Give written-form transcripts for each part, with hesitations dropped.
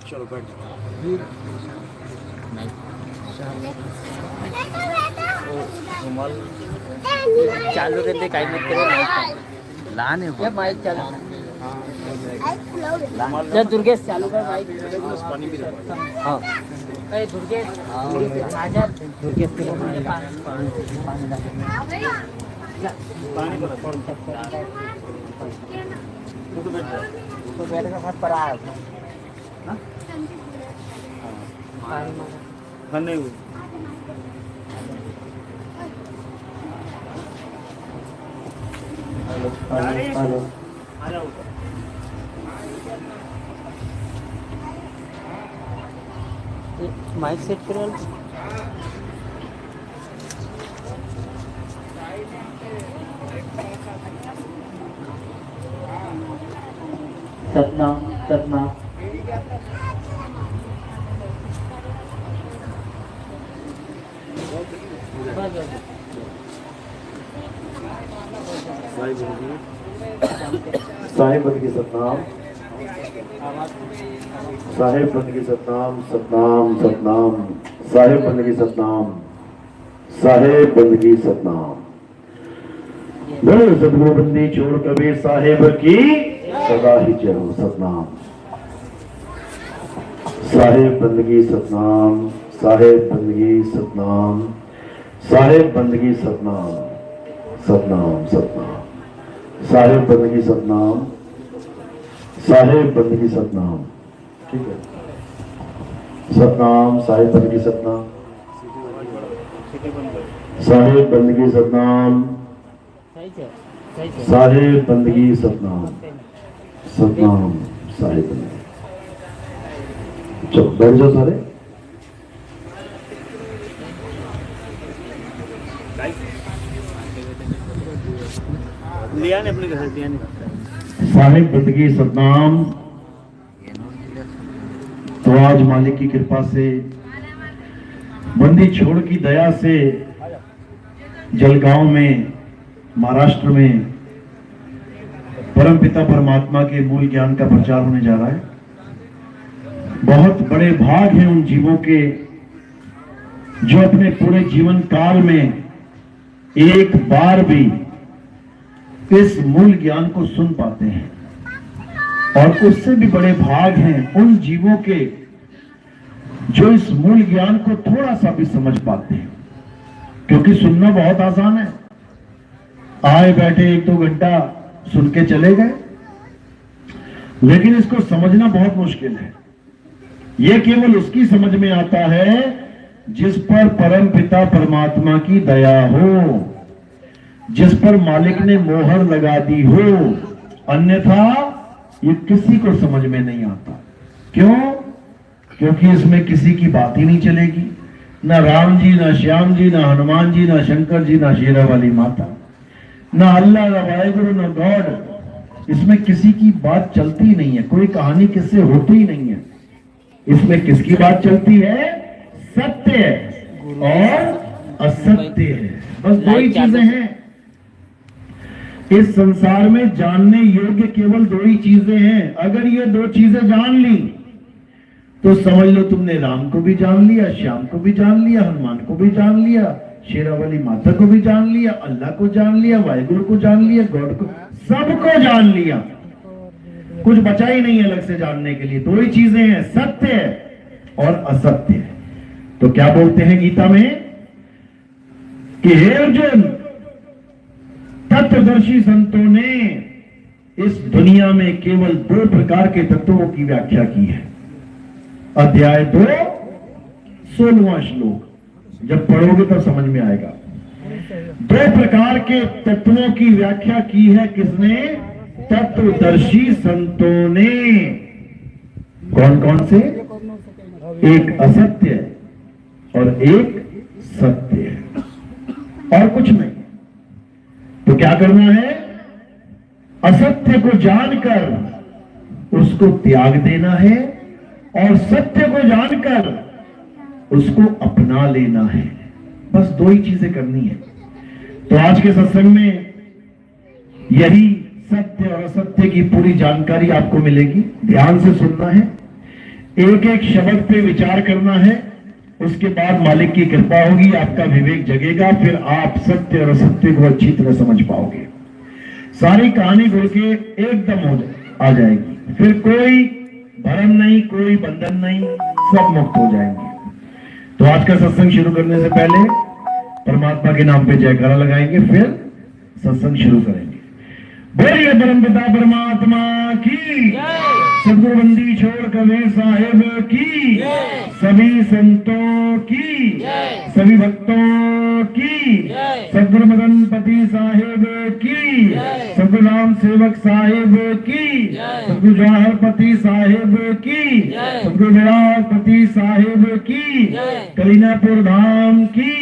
चलो बैठ चालू करते काही मत करे लहान आहे माईक चालू दुर्गेश चालू कर माईक पानी भी हाँ दुर्गेश आजा दुर्गेश के तो बैठ का हाथ पड़ा है नहीं हेलो माइक सेट करो सपना सपना साहिब बंदगी सतनाम साहिब बंदगी सतनाम सतनाम सतनाम साहिब बंदगी सतनाम साहिब बंदगी सतनाम बोलो सतगुरु बंदी छोड़ कबीर साहिब की सदा ही जय हो सतनाम साहिब बंदगी सतनाम साहिब बंदगी सतनाम साहिब बंदगी सतनाम सतनाम सतनाम साहिब बंदगी सतनाम साहिब बंदगी सतनाम ठीक है सतनाम साहिब बंदगी सतनाम साहिब बंदगी सतनाम साहिब बंदगी सतनाम सतनाम साहिब बंदगी चलो बैठ जाओ सारे लिया ने अपने घर दिया ने साहिब बंदगी सतनाम। तो आज मालिक की कृपा से बंदी छोड़ की दया से जलगांव में महाराष्ट्र में परमपिता परमात्मा के मूल ज्ञान का प्रचार होने जा रहा है। बहुत बड़े भाग हैं उन जीवों के जो अपने पूरे जीवन काल में एक बार भी इस मूल ज्ञान को सुन पाते हैं, और उससे भी बड़े भाग हैं उन जीवों के जो इस मूल ज्ञान को थोड़ा सा भी समझ पाते हैं। क्योंकि सुनना बहुत आसान है, आए बैठे 1-2 घंटा सुन के चले गए, लेकिन इसको समझना बहुत मुश्किल है। यह केवल उसकी समझ में आता है जिस पर परम पिता परमात्मा की दया हो, जिस पर मालिक ने मोहर लगा दी हो, अन्यथा ये किसी को समझ में नहीं आता। क्यों? क्योंकि इसमें किसी की बात ही नहीं चलेगी, ना राम जी, ना श्याम जी, ना हनुमान जी, ना शंकर जी, ना शेरा वाली माता, ना अल्लाह, ना वाहेगुरु, ना गॉड। इसमें किसी की बात चलती ही नहीं है, कोई कहानी किससे होती ही नहीं है। इसमें किसकी बात चलती है? सत्य और असत्य है, बस दो ही चीजें हैं इस संसार में। जानने योग्य केवल 2 ही चीजें हैं। अगर ये 2 चीजें जान ली तो समझ लो तुमने राम को भी जान लिया, श्याम को भी जान लिया, हनुमान को भी जान लिया, शेरा वाली माता को भी जान लिया, अल्लाह को जान लिया, वाहिगुरु को जान लिया, गॉड को, सबको जान लिया। कुछ बचा ही नहीं अलग से जानने के लिए। 2 ही चीजें हैं, सत्य और असत्य। तो क्या बोलते हैं गीता में कि हे अर्जुन, तत्वदर्शी संतों ने इस दुनिया में केवल 2 प्रकार के तत्वों की व्याख्या की है। अध्याय 2 16वां श्लोक जब पढ़ोगे तब समझ में आएगा। 2 प्रकार के तत्वों की व्याख्या की है किसने? तत्वदर्शी संतों ने। कौन कौन से? एक असत्य और एक सत्य, और कुछ नहीं। तो क्या करना है? असत्य को जानकर उसको त्याग देना है, और सत्य को जानकर उसको अपना लेना है। बस 2 ही चीजें करनी है। तो आज के सत्संग में यही सत्य और असत्य की पूरी जानकारी आपको मिलेगी। ध्यान से सुनना है। एक एक शब्द पे विचार करना है, उसके बाद मालिक की कृपा होगी, आपका विवेक जगेगा, फिर आप सत्य और असत्य को अच्छी तरह समझ पाओगे। सारी कहानी घुल के एकदम आ जाएगी, फिर कोई भरम नहीं, कोई बंधन नहीं, सब मुक्त हो जाएंगे। तो आज का सत्संग शुरू करने से पहले परमात्मा के नाम पे जयकारा लगाएंगे, फिर सत्संग शुरू करेंगे। बोलिए परमपिता परमात्मा की, सदगुरु बंदी छोड़ कबीर साहेब की, सभी संतों की, सभी भक्तों की, सदगुरु मदनपति साहेब की, सदगुरु राम सेवक साहेब की, सदगुरु जवाहरपति साहेब की, सदगुरु विराटपति साहेब की, कलीनापुर धाम की,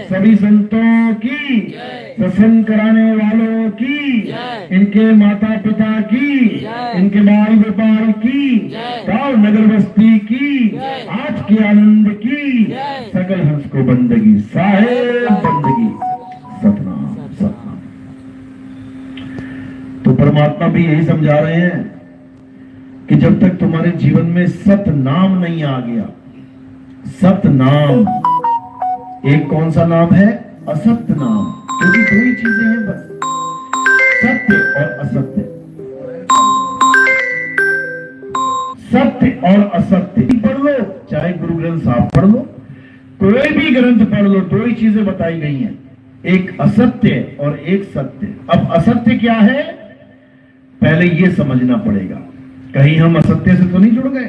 सभी संतों की, सत्संग कराने वालों की, इनके माता पिता की, इनके बाल गोपाल की, गांव नगर बस्ती की, आज के आनंद की, सकल हंस को बंदगी साहेब बंदगी, सतनाम सतनाम। तो परमात्मा भी यही समझा रहे हैं कि जब तक तुम्हारे जीवन में सतनाम नहीं आ गया, सतनाम, एक कौन सा नाम है? असत्य नाम, क्योंकि दो ही चीजें हैं बस, सत्य और असत्य। सत्य और असत्य पढ़ लो, चाहे गुरु ग्रंथ साहब पढ़ लो, कोई भी ग्रंथ पढ़ लो, दो ही चीजें बताई गई हैं, एक असत्य और एक सत्य। अब असत्य क्या है, पहले ये समझना पड़ेगा। कहीं हम असत्य से तो नहीं जुड़ गए,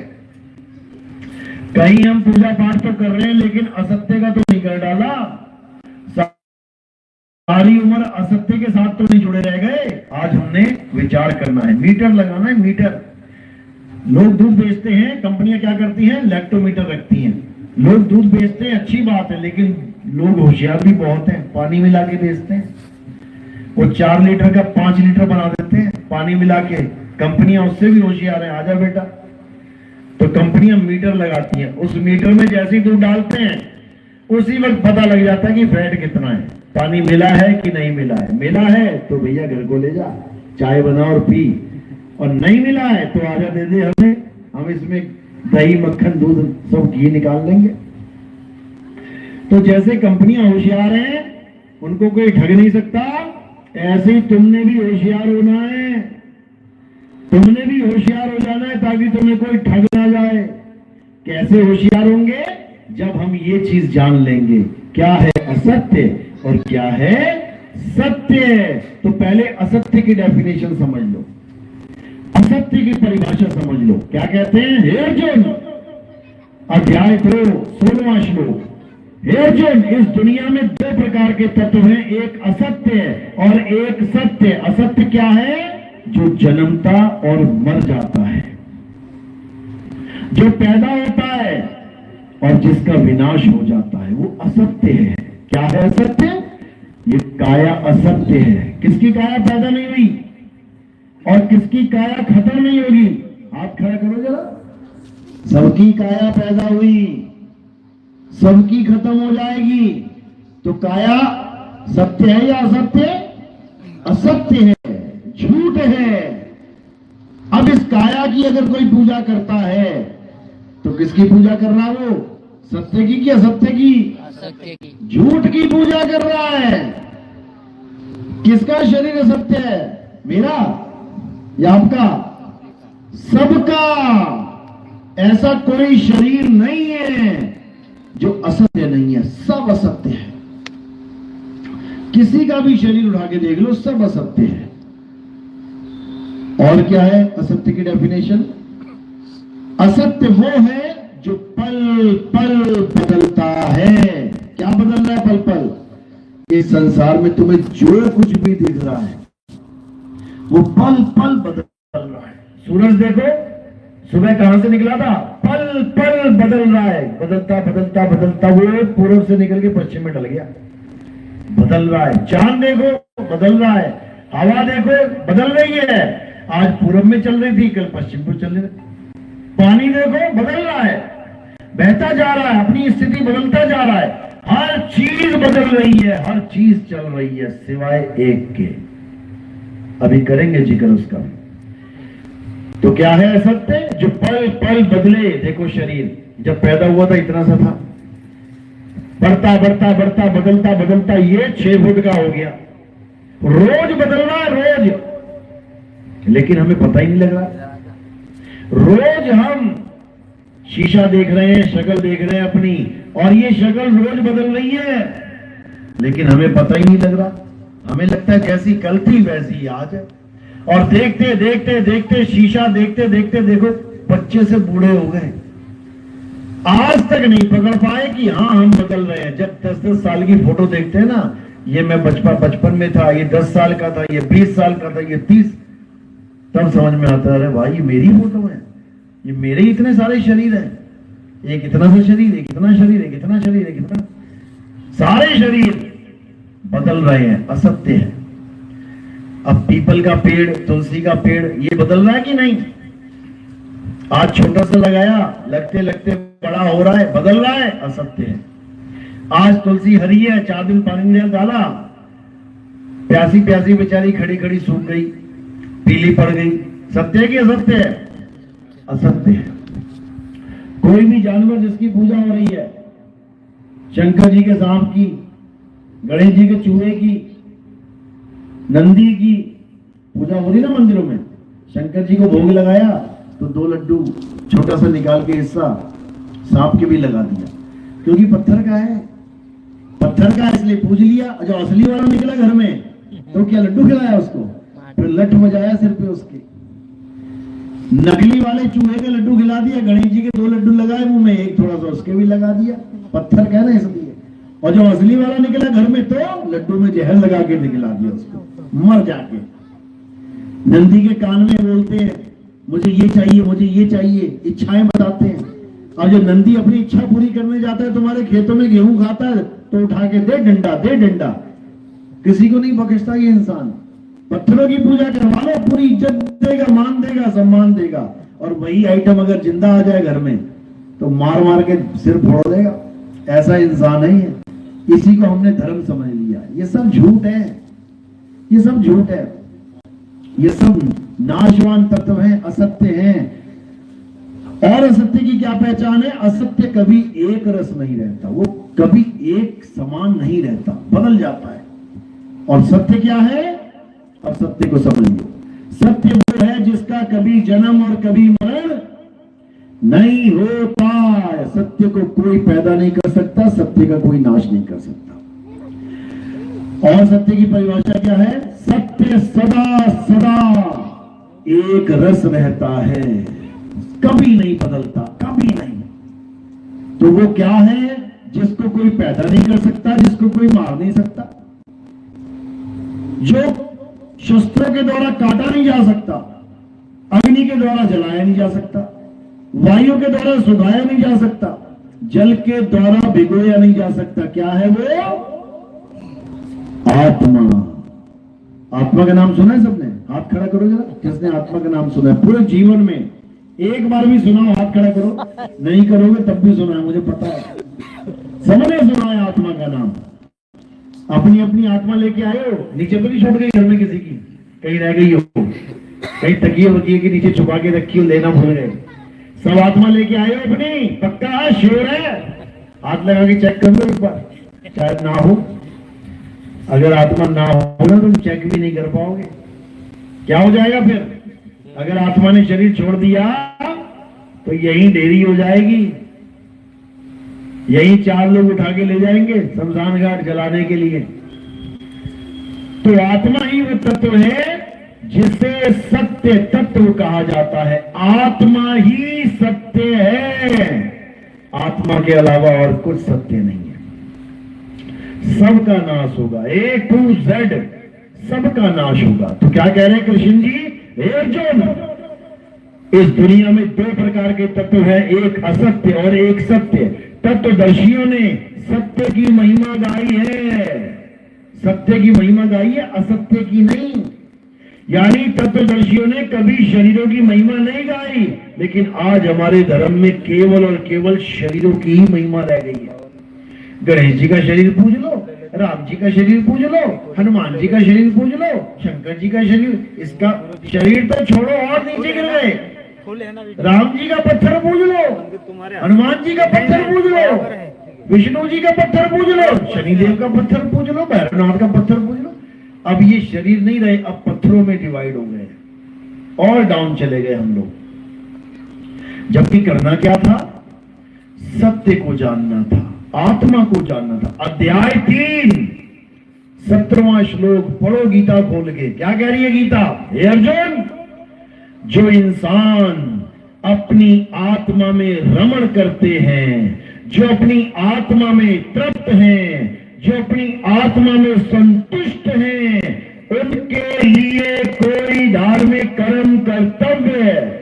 कहीं हम पूजा पाठ तो कर रहे हैं लेकिन असत्य का तो नहीं कर डाला, सारी उम्र असत्य के साथ तो नहीं जुड़े रह गए। आज हमने विचार करना है, मीटर लगाना है, मीटर। लोग दूध बेचते हैं, कंपनियां क्या करती हैं? लैक्टोमीटर रखती हैं। लोग दूध बेचते हैं, अच्छी बात है, लेकिन लोग होशियार भी बहुत हैं, पानी मिला के बेचते हैं। वो 4 लीटर का 5 लीटर बना देते हैं पानी मिला के। कंपनियां उससे भी होशियार है, आजा बेटा। तो कंपनियां मीटर लगाती हैं, उस मीटर में जैसे ही दूध डालते हैं उसी वक्त पता लग जाता है कि फैट कितना है, पानी मिला है कि नहीं मिला है। मिला है तो भैया घर को ले जा, चाय बना और पी, और नहीं मिला है तो आजा दे दे हमें, हम इसमें दही मक्खन दूध सब घी निकाल लेंगे। तो जैसे कंपनियां होशियार हैं, उनको कोई ठग नहीं सकता, ऐसे ही तुमने भी होशियार होना है, तुमने भी होशियार हो जाना है ताकि तुम्हें कोई ठग ना जाए। कैसे होशियार होंगे? जब हम ये चीज जान लेंगे क्या है असत्य और क्या है सत्य। तो पहले असत्य की डेफिनेशन समझ लो, असत्य की परिभाषा समझ लो। क्या कहते हैं? हे अर्जुन, अध्याय 2 16वां श्लोक। हे अर्जुन, इस दुनिया में 2 प्रकार के तत्व हैं, एक असत्य और एक सत्य। असत्य क्या है? जो जन्मता और मर जाता है, जो पैदा होता है और जिसका विनाश हो जाता है, वो असत्य है। क्या है असत्य? ये काया असत्य है। किसकी काया पैदा नहीं हुई और किसकी काया खत्म नहीं होगी? हाथ खड़ा करो जरा। सबकी काया पैदा हुई, सबकी खत्म हो जाएगी। तो काया सत्य है या असत्य? असत्य है, झूठ है। अब इस काया की अगर कोई पूजा करता है तो किसकी पूजा कर रहा है वो? सत्य की कि असत्य की? असत्य की। झूठ की पूजा कर रहा है। किसका शरीर असत्य है? मेरा या आपका? सबका। ऐसा कोई शरीर नहीं है जो असत्य नहीं है, सब असत्य है। किसी का भी शरीर उठा के देख लो, सब असत्य है। और क्या है असत्य की डेफिनेशन? असत्य वो है जो पल पल बदलता है। क्या बदल रहा है पल पल? इस संसार में तुम्हें जो कुछ भी दिख रहा है वो पल पल बदल रहा है। सूरज देखो, सुबह कहां से निकला था? पल पल बदल रहा है, बदलता बदलता बदलता वो पूर्व से निकल के पश्चिम में ढल गया, बदल रहा है। चांद देखो, बदल रहा है। हवा देखो, बदल रही है, आज पूर्व में चल रही थी, कल पश्चिम को चल रही। पानी देखो, बदल रहा है, बहता जा रहा है, अपनी स्थिति बदलता जा रहा है। हर चीज बदल रही है, हर चीज चल रही है सिवाय एक के। अभी करेंगे जिक्र उसका। तो क्या है असत्य? जो पल पल बदले। देखो शरीर जब पैदा हुआ था इतना सा था, बढ़ता बढ़ता बढ़ता बदलता बदलता ये 6 फुट का हो गया। रोज बदल रहा है, रोज, लेकिन हमें पता ही नहीं लग रहा। रोज हम शीशा देख रहे हैं, शक्ल देख रहे हैं अपनी, और ये शक्ल रोज बदल रही है, लेकिन हमें पता ही नहीं लग रहा। हमें लगता है जैसी कल थी वैसी आज है। और देखते देखते देखते शीशा देखते देखते देखो बच्चे से बूढ़े हो गए, आज तक नहीं पकड़ पाए कि हाँ हम बदल रहे हैं। जब 10-10 साल की फोटो देखते हैं ना, ये मैं बचपन में था, ये 10 साल का था, ये 20 साल का था, ये 30, तब समझ में आता है अरे भाई ये मेरी फोटो है, ये मेरे इतने सारे शरीर हैं, एक इतना सा शरीर, एक इतना शरीर, एक इतना शरीर, एक इतना, सारे शरीर बदल रहे हैं, असत्य है। अब पीपल का पेड़, तुलसी का पेड़, ये बदल रहा है कि नहीं? आज छोटा सा लगाया, लगते लगते बड़ा हो रहा है, बदल रहा है, असत्य है। आज तुलसी हरी है, 4 दिन पानी नहीं डाला, प्यासी प्यासी बेचारी खड़ी खड़ी सूख गई, पीली पड़ गई। सत्य है कि असत्य है? असत्य है। कोई भी जानवर जिसकी पूजा हो रही है, शंकर जी के सांप की, गणेश जी के चूहे की, नंदी की पूजा हो रही ना मंदिरों में, शंकर जी को भोग लगाया तो 2 लड्डू छोटा सा निकाल के हिस्सा सांप के भी लगा दिया, क्योंकि पत्थर का है, पत्थर का इसलिए पूज लिया। जो असली वाला निकला घर में तो क्या लड्डू खिलाया उसको, फिर लठ बजाया सिर पे उसके। नकली वाले चूहे के लड्डू खिला दिया, गणेश जी के 2 लड्डू लगाए मुंह में, एक थोड़ा सा उसके भी लगा दिया, पत्थर का ना इसलिए। और जो असली वाला निकला घर में तो लड्डू में जहर लगा के निकला दिया उसको, मर जाके। नंदी के कान में बोलते हैं मुझे ये चाहिए, मुझे ये चाहिए, इच्छाएं बताते हैं। और जो नंदी अपनी इच्छा पूरी करने जाता है, तुम्हारे खेतों में गेहूं खाता है तो उठा के दे डंडा, दे डंडा। किसी को नहीं बख्शता ये इंसान। पत्थरों की पूजा करवा लो, पूरी इज्जत देगा, मान देगा, सम्मान देगा। और वही आइटम अगर जिंदा आ जाए घर में तो मार मार के सिर फोड़ देगा। ऐसा इंसान नहीं है, इसी को हमने धर्म समझ लिया। ये सब झूठ है, ये सब झूठ है, ये सब नाशवान तत्व हैं, असत्य हैं। और असत्य की क्या पहचान है? असत्य कभी एक रस नहीं रहता, वो कभी एक समान नहीं रहता, बदल जाता है। और सत्य क्या है? अब सत्य को समझिए। सत्य वो है जिसका कभी जन्म और कभी मरण नहीं होता। सत्य को कोई पैदा नहीं कर सकता, सत्य का कोई नाश नहीं कर सकता। और सत्य की परिभाषा क्या है? सत्य सदा सदा एक रस रहता है, कभी नहीं बदलता, कभी नहीं। तो वो क्या है? जिसको कोई पैदा नहीं कर सकता, जिसको कोई मार नहीं सकता, जो शस्त्रों के द्वारा काटा नहीं जा सकता, अग्नि के द्वारा जलाया नहीं जा सकता, वायु के द्वारा सुखाया नहीं जा सकता, जल के द्वारा भिगोया नहीं जा सकता। क्या है वो? आत्मा। आत्मा का नाम सुना है सबने? हाथ खड़ा करो जरा, किसने आत्मा का नाम सुना है पूरे जीवन में? एक बार भी सुना हो? हाथ खड़ा करो। नहीं करोगे तब भी सुना है, मुझे पता है, सबने सुना है आत्मा का नाम। अपनी अपनी आत्मा लेके आए हो, नीचे तो नहीं छोड़ गई घर में किसी की, कहीं रह गई हो, कहीं तकिए वकिए के नीचे छुपा के रखी हो, लेना भूल गए। सब आत्मा लेके आए हो अपनी? पक्का है? श्योर है? हाथ लगा के चेक कर लो एक बार, शायद ना हो। अगर आत्मा ना हो ना तुम चेक भी नहीं कर पाओगे। क्या हो जाएगा फिर? अगर आत्मा ने शरीर छोड़ दिया तो यही देरी हो जाएगी, यही 4 लोग उठा के ले जाएंगे शमशान घाट जलाने के लिए। तो आत्मा ही वो तत्व है जिसे सत्य तत्व कहा जाता है। आत्मा ही सत्य है, आत्मा के अलावा और कुछ सत्य नहीं है। सबका नाश होगा, A to Z सबका नाश होगा। तो क्या कह रहे हैं कृष्ण जी? अर्जुन, इस दुनिया में 2 प्रकार के तत्व हैं, एक असत्य और एक सत्य। तत्वदर्शियों ने सत्य की महिमा गाई है, सत्य की महिमा गाई है, असत्य की नहीं। यानी तत्वदर्शियों ने कभी शरीरों की महिमा नहीं गाई, लेकिन आज हमारे धर्म में केवल और केवल शरीरों की ही महिमा रह गई है। गणेश जी का शरीर पूज लो, राम जी का शरीर पूज लो, हनुमान जी का शरीर पूज लो, शंकर जी का शरीर, इसका शरीर तो छोड़ो और नीचे गिर गए। राम जी का पत्थर पूज लो, हनुमान जी का पत्थर पूज लो, विष्णु जी का पत्थर पूज लो, शनिदेव का पत्थर पूज लो, भैरवनाथ का पत्थर पूज लो। अब ये शरीर नहीं रहे, अब पत्थरों में डिवाइड हो गए और डाउन चले गए हम लोग। जबकि करना क्या था? सत्य को जानना था, आत्मा को जानना था। अध्याय 3 17वां श्लोक पढ़ो गीता खोल के। क्या कह रही है गीता? हे अर्जुन, जो इंसान अपनी आत्मा में रमण करते हैं, जो अपनी आत्मा में तृप्त हैं, जो अपनी आत्मा में संतुष्ट हैं, उनके लिए कोई धार्मिक कर्म कर्तव्य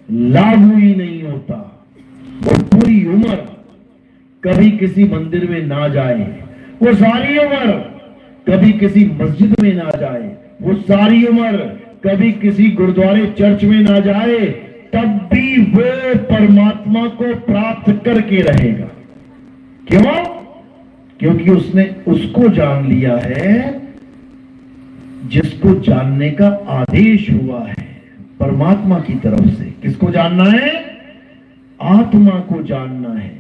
लागू ही नहीं होता। वो पूरी उम्र कभी किसी मंदिर में ना जाए, वो सारी उम्र कभी किसी मस्जिद में ना जाए, वो सारी उम्र कभी किसी गुरुद्वारे चर्च में ना जाए, तब भी वो परमात्मा को प्राप्त करके रहेगा। क्यों? क्योंकि उसने उसको जान लिया है जिसको जानने का आदेश हुआ है परमात्मा की तरफ से। किसको जानना है? आत्मा को जानना है,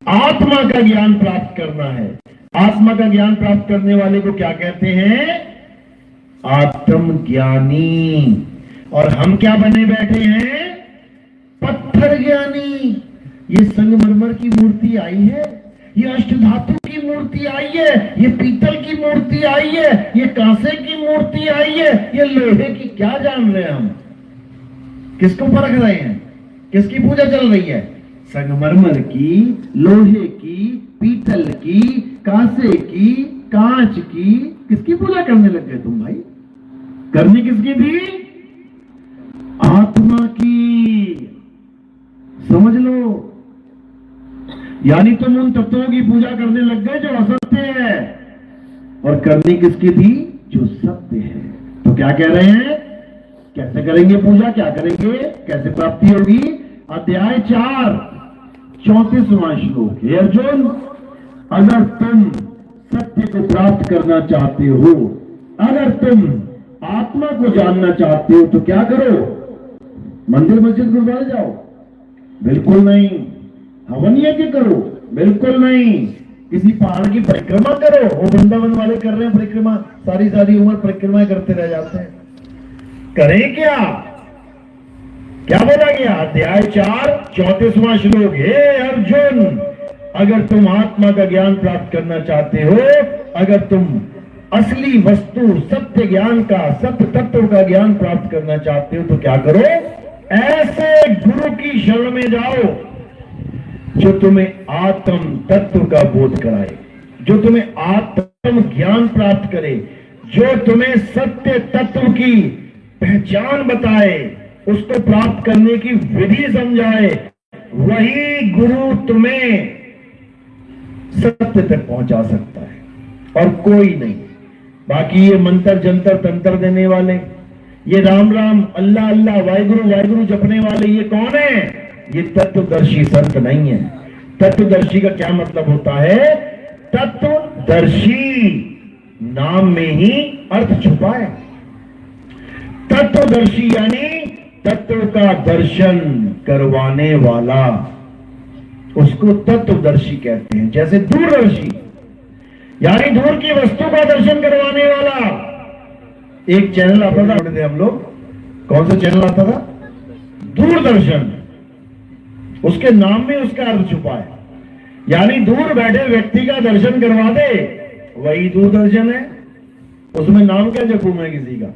आत्मा का ज्ञान प्राप्त करना है। आत्मा का ज्ञान प्राप्त करने वाले को क्या कहते हैं? आत्मज्ञानी। और हम क्या बने बैठे हैं? पत्थर ज्ञानी। ये संगमरमर की मूर्ति आई है, ये अष्टधातु की मूर्ति आई है, ये पीतल की मूर्ति आई है, ये कांसे की मूर्ति आई है, ये लोहे की। क्या जान रहे हैं हम? किसको परख रहे हैं? किसकी पूजा चल रही है? संगमरमर की, लोहे की, पीतल की, कांसे की, कांच की। किसकी पूजा करने लग गए तुम भाई? करनी किसकी थी? आत्मा की। समझ लो, यानी तुम उन तत्वों की पूजा करने लग गए जो असत्य है, और करनी किसकी थी? जो सत्य है। तो क्या कह रहे हैं? कैसे करेंगे पूजा? क्या करेंगे? कैसे प्राप्ति होगी? अध्याय 4 34वां श्लोक। हे अर्जुन, अगर तुम सत्य को प्राप्त करना चाहते हो, अगर तुम आत्मा को जानना चाहते हो, तो क्या करो? मंदिर मस्जिद गुरुद्वारे जाओ? बिल्कुल नहीं। हवन यज्ञ करो? बिल्कुल नहीं। किसी पहाड़ की परिक्रमा करो? वो वृंदावन वाले कर रहे हैं परिक्रमा, सारी सारी उम्र परिक्रमा करते रह जाते हैं। करें क्या? क्या बोला गया? अध्याय 4 34वां श्लोक। हे अर्जुन, अगर तुम आत्मा का ज्ञान प्राप्त करना चाहते हो, अगर तुम असली वस्तु सत्य ज्ञान का, सत्य तत्व का ज्ञान प्राप्त करना चाहते हो, तो क्या करो? ऐसे गुरु की शरण में जाओ जो तुम्हें आत्म तत्व का बोध कराए, जो तुम्हें आत्म ज्ञान प्राप्त करे, जो तुम्हें सत्य तत्व की पहचान बताए, उसको प्राप्त करने की विधि समझाए। वही गुरु तुम्हें सत्य तक पहुंचा सकता है और कोई नहीं। बाकी ये मंत्र जंतर तंत्र देने वाले, ये राम राम अल्लाह अल्लाह वाहिगुरु वाहिगुरु जपने वाले, ये कौन है? ये तत्वदर्शी संत नहीं है। तत्वदर्शी का क्या मतलब होता है? तत्वदर्शी नाम में ही अर्थ छुपा है। तत्वदर्शी यानी तत्व का दर्शन करवाने वाला, उसको तत्वदर्शी कहते हैं। जैसे दूरदर्शी यानी दूर की वस्तु का दर्शन करवाने वाला। एक चैनल आता था हम लोग, कौन सा चैनल आता था? दूरदर्शन। उसके नाम में उसका अर्थ छुपा है, यानी दूर बैठे व्यक्ति का दर्शन करवा दे, वही दूरदर्शन है। उसमें नाम क्या जपू मैं किसी का?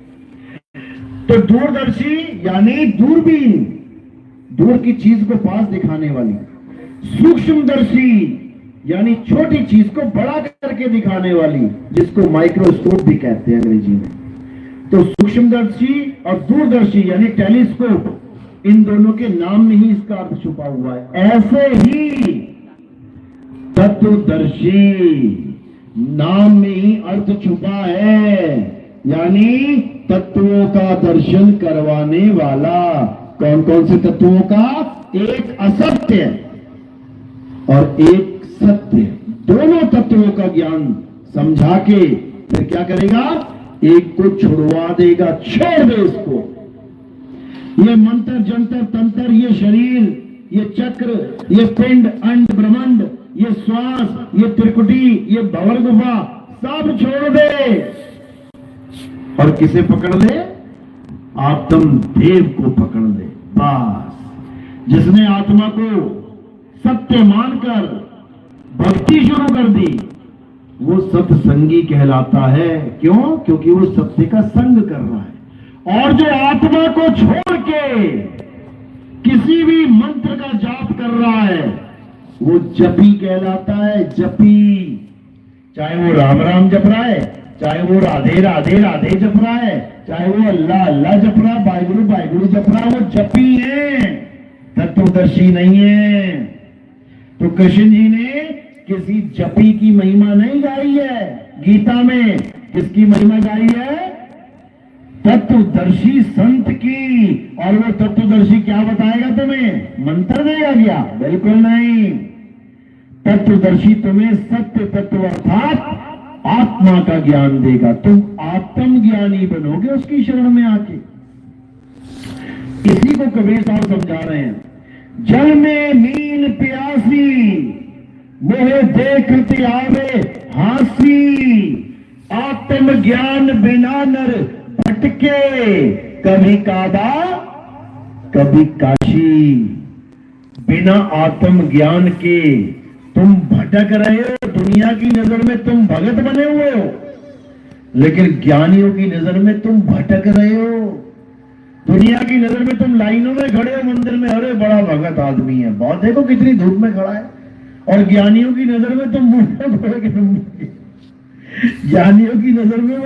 तो दूरदर्शी यानी दूरबीन, दूर की चीज को पास दिखाने वाली। सूक्ष्मदर्शी यानी छोटी चीज को बड़ा करके दिखाने वाली, जिसको माइक्रोस्कोप भी कहते हैं अंग्रेजी में। तो सूक्ष्मदर्शी और दूरदर्शी यानी टेलीस्कोप, इन दोनों के नाम में ही इसका अर्थ छुपा हुआ है। ऐसे ही तत्वदर्शी नाम में ही अर्थ छुपा है, यानी तत्वों का दर्शन करवाने वाला। कौन कौन से तत्वों का? एक असत्य और एक सत्य, दोनों तत्वों का ज्ञान समझा के फिर क्या करेगा, एक को छुड़वा देगा, छोड़ दे इसको। ये मंत्र जंतर तंत्र, ये शरीर, ये चक्र, ये पिंड अंड ब्रह्मांड, ये श्वास, ये त्रिकुटी, ये भंवर गुफा, सब छोड़ दे और किसे पकड़ ले, आत्म देव को पकड़ ले। बस जिसने आत्मा को सत्य मानकर भक्ति शुरू कर दी वो सत्संगी कहलाता है। क्यों? क्योंकि वो सत्य का संग कर रहा है। और जो आत्मा को छोड़ के किसी भी मंत्र का जाप कर रहा है वो जपी कहलाता है। जपी, चाहे वो राम राम जप रहा है, चाहे वो राधे राधे राधे जप रहा है, चाहे वो अल्लाह अल्लाह जप रहा है, वाहिगुरु वाहिगुरु जप रहा है, वो जपी है, तत्वदर्शी नहीं है। तो कृष्ण जी ने किसी जपी की महिमा नहीं गाई है। गीता में किसकी महिमा गाई है? तत्वदर्शी संत की। और वो तत्वदर्शी क्या बताएगा तुम्हें? मंत्र देगा क्या? बिल्कुल नहीं। तत्वदर्शी तुम्हें सत्य तत्व अर्थात आत्मा का ज्ञान देगा। तुम आत्मज्ञानी बनोगे उसकी शरण में आके। इसी को कबीर साहब समझा रहे हैं। जल में मीन प्यासी मोहे देखते आवे हासी, आत्मज्ञान बिना नर भटके, कभी काबा कभी काशी। बिना आत्मज्ञान के तुम भटक रहे हो। दुनिया की नजर में तुम भगत बने हुए हो, लेकिन ज्ञानियों की नजर में तुम भटक रहे हो। दुनिया की नजर में तुम लाइनों में खड़े हो मंदिर में, अरे बड़ा भगत आदमी है, बहुत देखो कितनी धूप में खड़ा है। और ज्ञानियों की नजर में तुम ज्ञानियों की नजर में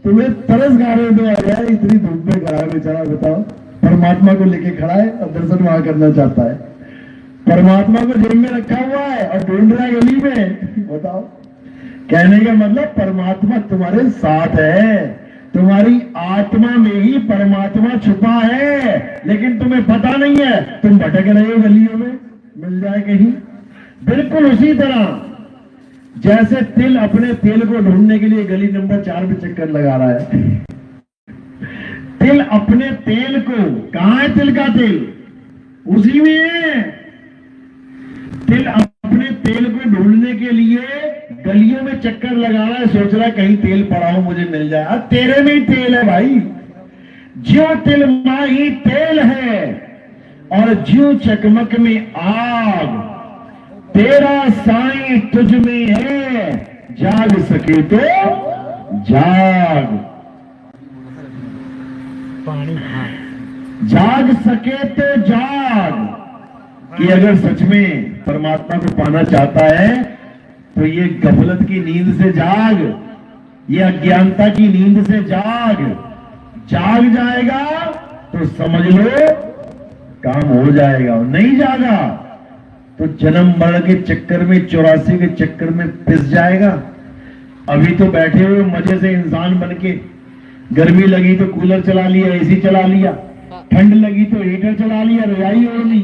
तुम्हें तरस खा रहे हो, आ गया इतनी धूप में खड़ा है बेचारा। बताओ, परमात्मा को लेके खड़ा है और दर्शन वहां करना चाहता है। परमात्मा को जेब में रखा हुआ है और ढूंढ रहा है गली में। बताओ, कहने का मतलब परमात्मा तुम्हारे साथ है। तुम्हारी आत्मा में ही परमात्मा छुपा है, लेकिन तुम्हें पता नहीं है। तुम भटक रहे हो गलियों में, मिल जाए कहीं। बिल्कुल उसी तरह जैसे तिल अपने तेल को ढूंढने के लिए गली नंबर 4 में चक्कर लगा रहा है। तिल अपने तेल को, कहां है तिल का तेल? उसी में है। तिल अपने तेल को ढूंढने के लिए गलियों में चक्कर लगा रहा है, सोच रहा है कहीं तेल पड़ा हो मुझे मिल जाए। अब तेरे में ही तेल है भाई। ज्यों तिल माही तेल है और ज्यों चकमक में आग, तेरा साईं तुझ में है, जाग सके तो जाग। जाग सके तो जाग। कि अगर सच में परमात्मा को पाना चाहता है तो ये गफलत की नींद से जाग, ये अज्ञानता की नींद से जाग। जाग जाएगा तो समझ लो काम हो जाएगा। और नहीं जागा तो जन्म मरण के चक्कर में, 84 के चक्कर में पिस जाएगा। अभी तो बैठे हुए मजे से इंसान बन के, गर्मी लगी तो कूलर चला लिया, एसी चला लिया, ठंड लगी तो हीटर चला लिया, रजाई ओढ़ ली,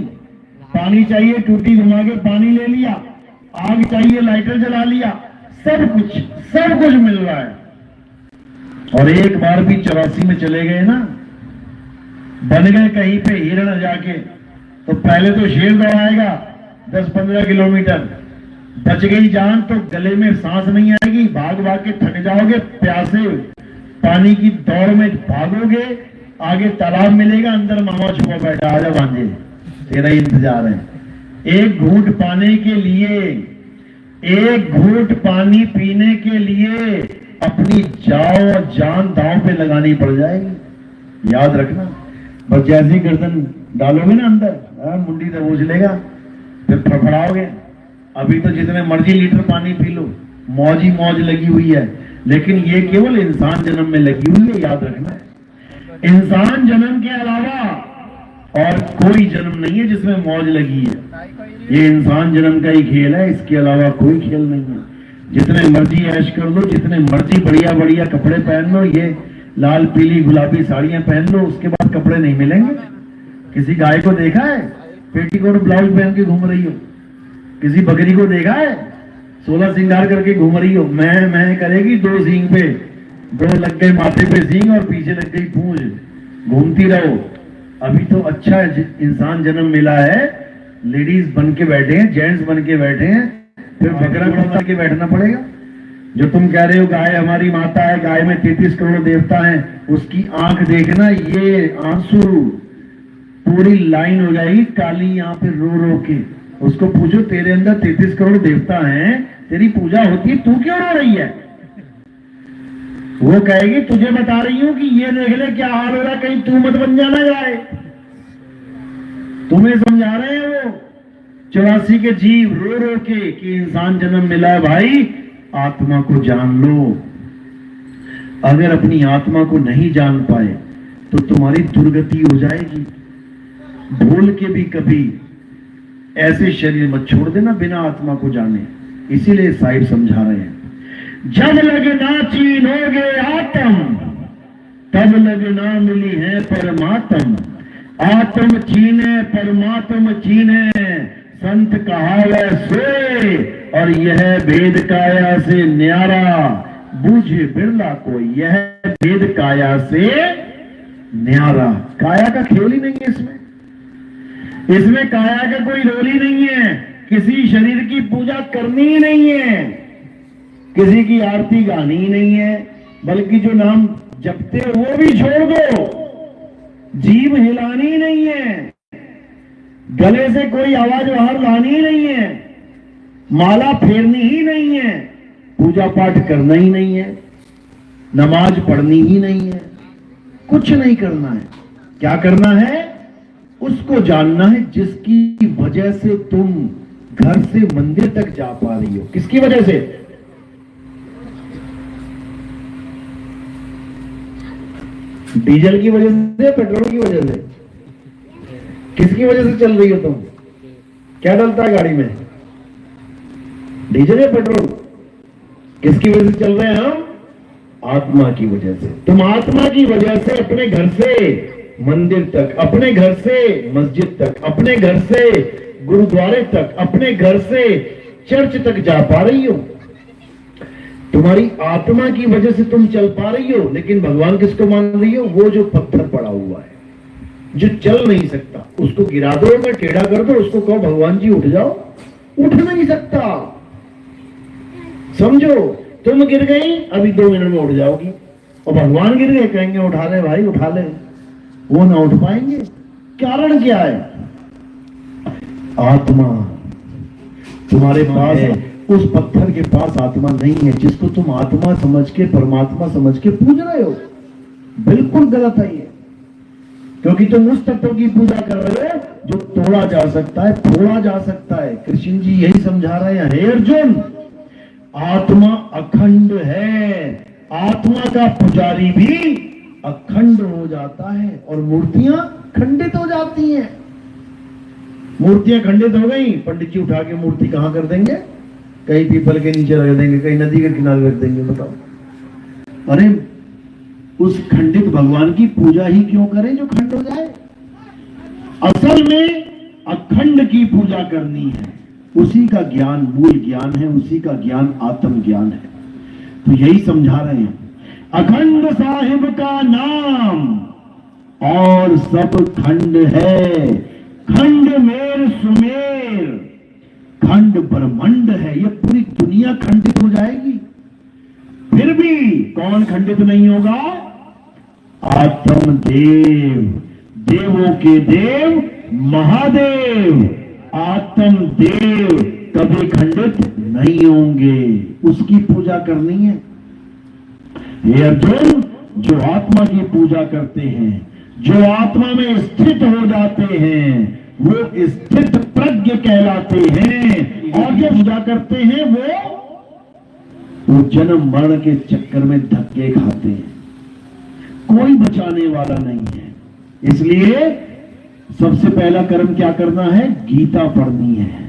पानी चाहिए टूटी घुमा के पानी ले लिया, आग चाहिए लाइटर जला लिया, सब कुछ मिल रहा है। और एक बार भी 84 में चले गए ना, बन गए कहीं पे हिरण जाके, तो पहले तो शेर दौड़ाएगा 10-15 किलोमीटर, बच गई जान तो गले में सांस नहीं आएगी, भाग भाग के थक जाओगे, प्यासे पानी की दौड़ में भागोगे, आगे तालाब मिलेगा, अंदर मामा छुपा बैठा, आजा भांजे तेरा इंतजार है। एक घूंट पाने के लिए, एक घूंट पानी पीने के लिए अपनी जान दांव पे लगानी पड़ जाएगी, याद रखना। बस जैसी गर्दन डालोगे ना अंदर, मुंडी दबोच लेगा, फिर फड़फड़ाओगे। अभी तो जितने मर्जी लीटर पानी पी लो, मौज ही मौज लगी हुई है, लेकिन ये केवल इंसान जन्म में लगी हुई है, याद रखना है। इंसान जन्म के अलावा और कोई जन्म नहीं है जिसमें मौज लगी है। ये इंसान जन्म का ही खेल है, इसके अलावा कोई खेल नहीं है। जितने मर्जी ऐश कर लो, जितने मर्जी बढ़िया बढ़िया कपड़े पहन लो, ये लाल पीली गुलाबी साड़ियां पहन लो, उसके बाद कपड़े नहीं मिलेंगे। किसी गाय को देखा है पेटीकोट ब्लाउज पहन के घूम रही हो? किसी बकरी को देखा है 16 श्रृंगार करके घूम रही हो, मैं करेगी, 2 सींग पे, 2 लग गए माथे पे सींग और पीछे लग गई पूंछ, घूमती रहो। अभी तो अच्छा इंसान जन्म मिला है, लेडीज बन के बैठे हैं, जेंट्स बन के बैठे हैं, फिर बकरा बना के बैठना पड़ेगा। जो तुम कह रहे हो गाय हमारी माता है, गाय में 33 करोड़ देवता हैं, उसकी आंख देखना, ये आंसू पूरी लाइन हो जाएगी काली यहाँ पे रो रो के। उसको पूछो तेरे अंदर 33 करोड़ देवता हैं, तेरी पूजा होती है, तू क्यों रो रही है? वो कहेगी तुझे बता रही हूं कि ये देख ले क्या हाल हो रहा है, कहीं तू मत बन जाना जाए। तुम्हें समझा रहे हैं वो 84 के जीव रो रो के कि इंसान जन्म मिला है भाई, आत्मा को जान लो। अगर अपनी आत्मा को नहीं जान पाए तो तुम्हारी दुर्गति हो जाएगी। भूल के भी कभी ऐसे शरीर मत छोड़ देना बिना आत्मा को जाने। इसीलिए साहिब समझा रहे हैं, जब लगना चीनोगे आत्म तब लगना मिली है परमात्म। आत्म चीने परमात्म चीने, संत कहावै सोए, और यह भेद काया से न्यारा, बूझे बिरला कोई यह भेद काया से न्यारा। काया का खेल ही नहीं है इसमें काया का कोई रोल ही नहीं है। किसी शरीर की पूजा करनी ही नहीं है, किसी की आरती गानी ही नहीं है, बल्कि जो नाम जपते हो वो भी छोड़ दो, जीभ हिलानी ही नहीं है, गले से कोई आवाज बाहर लानी ही नहीं है, माला फेरनी ही नहीं है, पूजा पाठ करना ही नहीं है, नमाज पढ़नी ही नहीं है, कुछ नहीं करना है। क्या करना है? उसको जानना है जिसकी वजह से तुम घर से मंदिर तक जा पा रही हो। किसकी वजह से? डीजल की वजह से, पेट्रोल की वजह से? किसकी वजह से चल रही हो तुम? क्या डलता है गाड़ी में, डीजल या पेट्रोल? किसकी वजह से चल रहे हैं हम? आत्मा की वजह से। तुम आत्मा की वजह से अपने घर से मंदिर तक, अपने घर से मस्जिद तक, अपने घर से गुरुद्वारे तक, अपने घर से चर्च तक जा पा रही हो। तुम्हारी आत्मा की वजह से तुम चल पा रही हो। लेकिन भगवान किसको मान रही हो? वो जो पत्थर पड़ा हुआ है, जो चल नहीं सकता, उसको गिरा दो, मैं टेढ़ा कर दो, उसको कहो भगवान जी उठ जाओ, उठ नहीं सकता। समझो, तुम गिर गई, अभी 2 मिनट में उठ जाओगी, और भगवान गिर गए, कहेंगे उठा ले भाई उठा ले, वो ना उठ पाएंगे। कारण क्या है? आत्मा तुम्हारे पास है, उस पत्थर के पास आत्मा नहीं है, जिसको तुम आत्मा समझ के, परमात्मा समझ के पूज रहे हो। बिल्कुल गलत है ये, क्योंकि तुम उस तत्व की पूजा कर रहे हो जो तोड़ा जा सकता है, फोड़ा जा सकता है। कृष्ण जी यही समझा रहे हैं, हे अर्जुन, आत्मा अखंड है, आत्मा का पुजारी भी अखंड हो जाता है, और मूर्तियां खंडित हो जाती हैं। मूर्तियां खंडित हो गई, पंडित जी उठा के मूर्ति कहां कर देंगे? कहीं पीपल के नीचे रख देंगे, कहीं नदी के किनारे रख देंगे। बताओ, अरे उस खंडित भगवान की पूजा ही क्यों करें जो खंड हो जाए? असल में अखंड की पूजा करनी है, उसी का ज्ञान मूल ज्ञान है, उसी का ज्ञान आत्म ज्ञान है। तो यही समझा रहे हैं, अखंड साहिब का नाम और सब खंड है, खंड मेर सुमेर, खंड ब्रह्मांड है। ये पूरी दुनिया खंडित हो जाएगी, फिर भी कौन खंडित नहीं होगा? आत्म देव, देवों के देव महादेव, आत्म देव कभी खंडित नहीं होंगे। उसकी पूजा करनी है। ये अर्जुन, जो आत्मा की पूजा करते हैं, जो आत्मा में स्थित हो जाते हैं, वो स्थित प्रज्ञ कहलाते हैं। और जो पूजा करते हैं वो जन्म मरण के चक्कर में धक्के खाते हैं, कोई बचाने वाला नहीं है। इसलिए सबसे पहला कर्म क्या करना है? गीता पढ़नी है।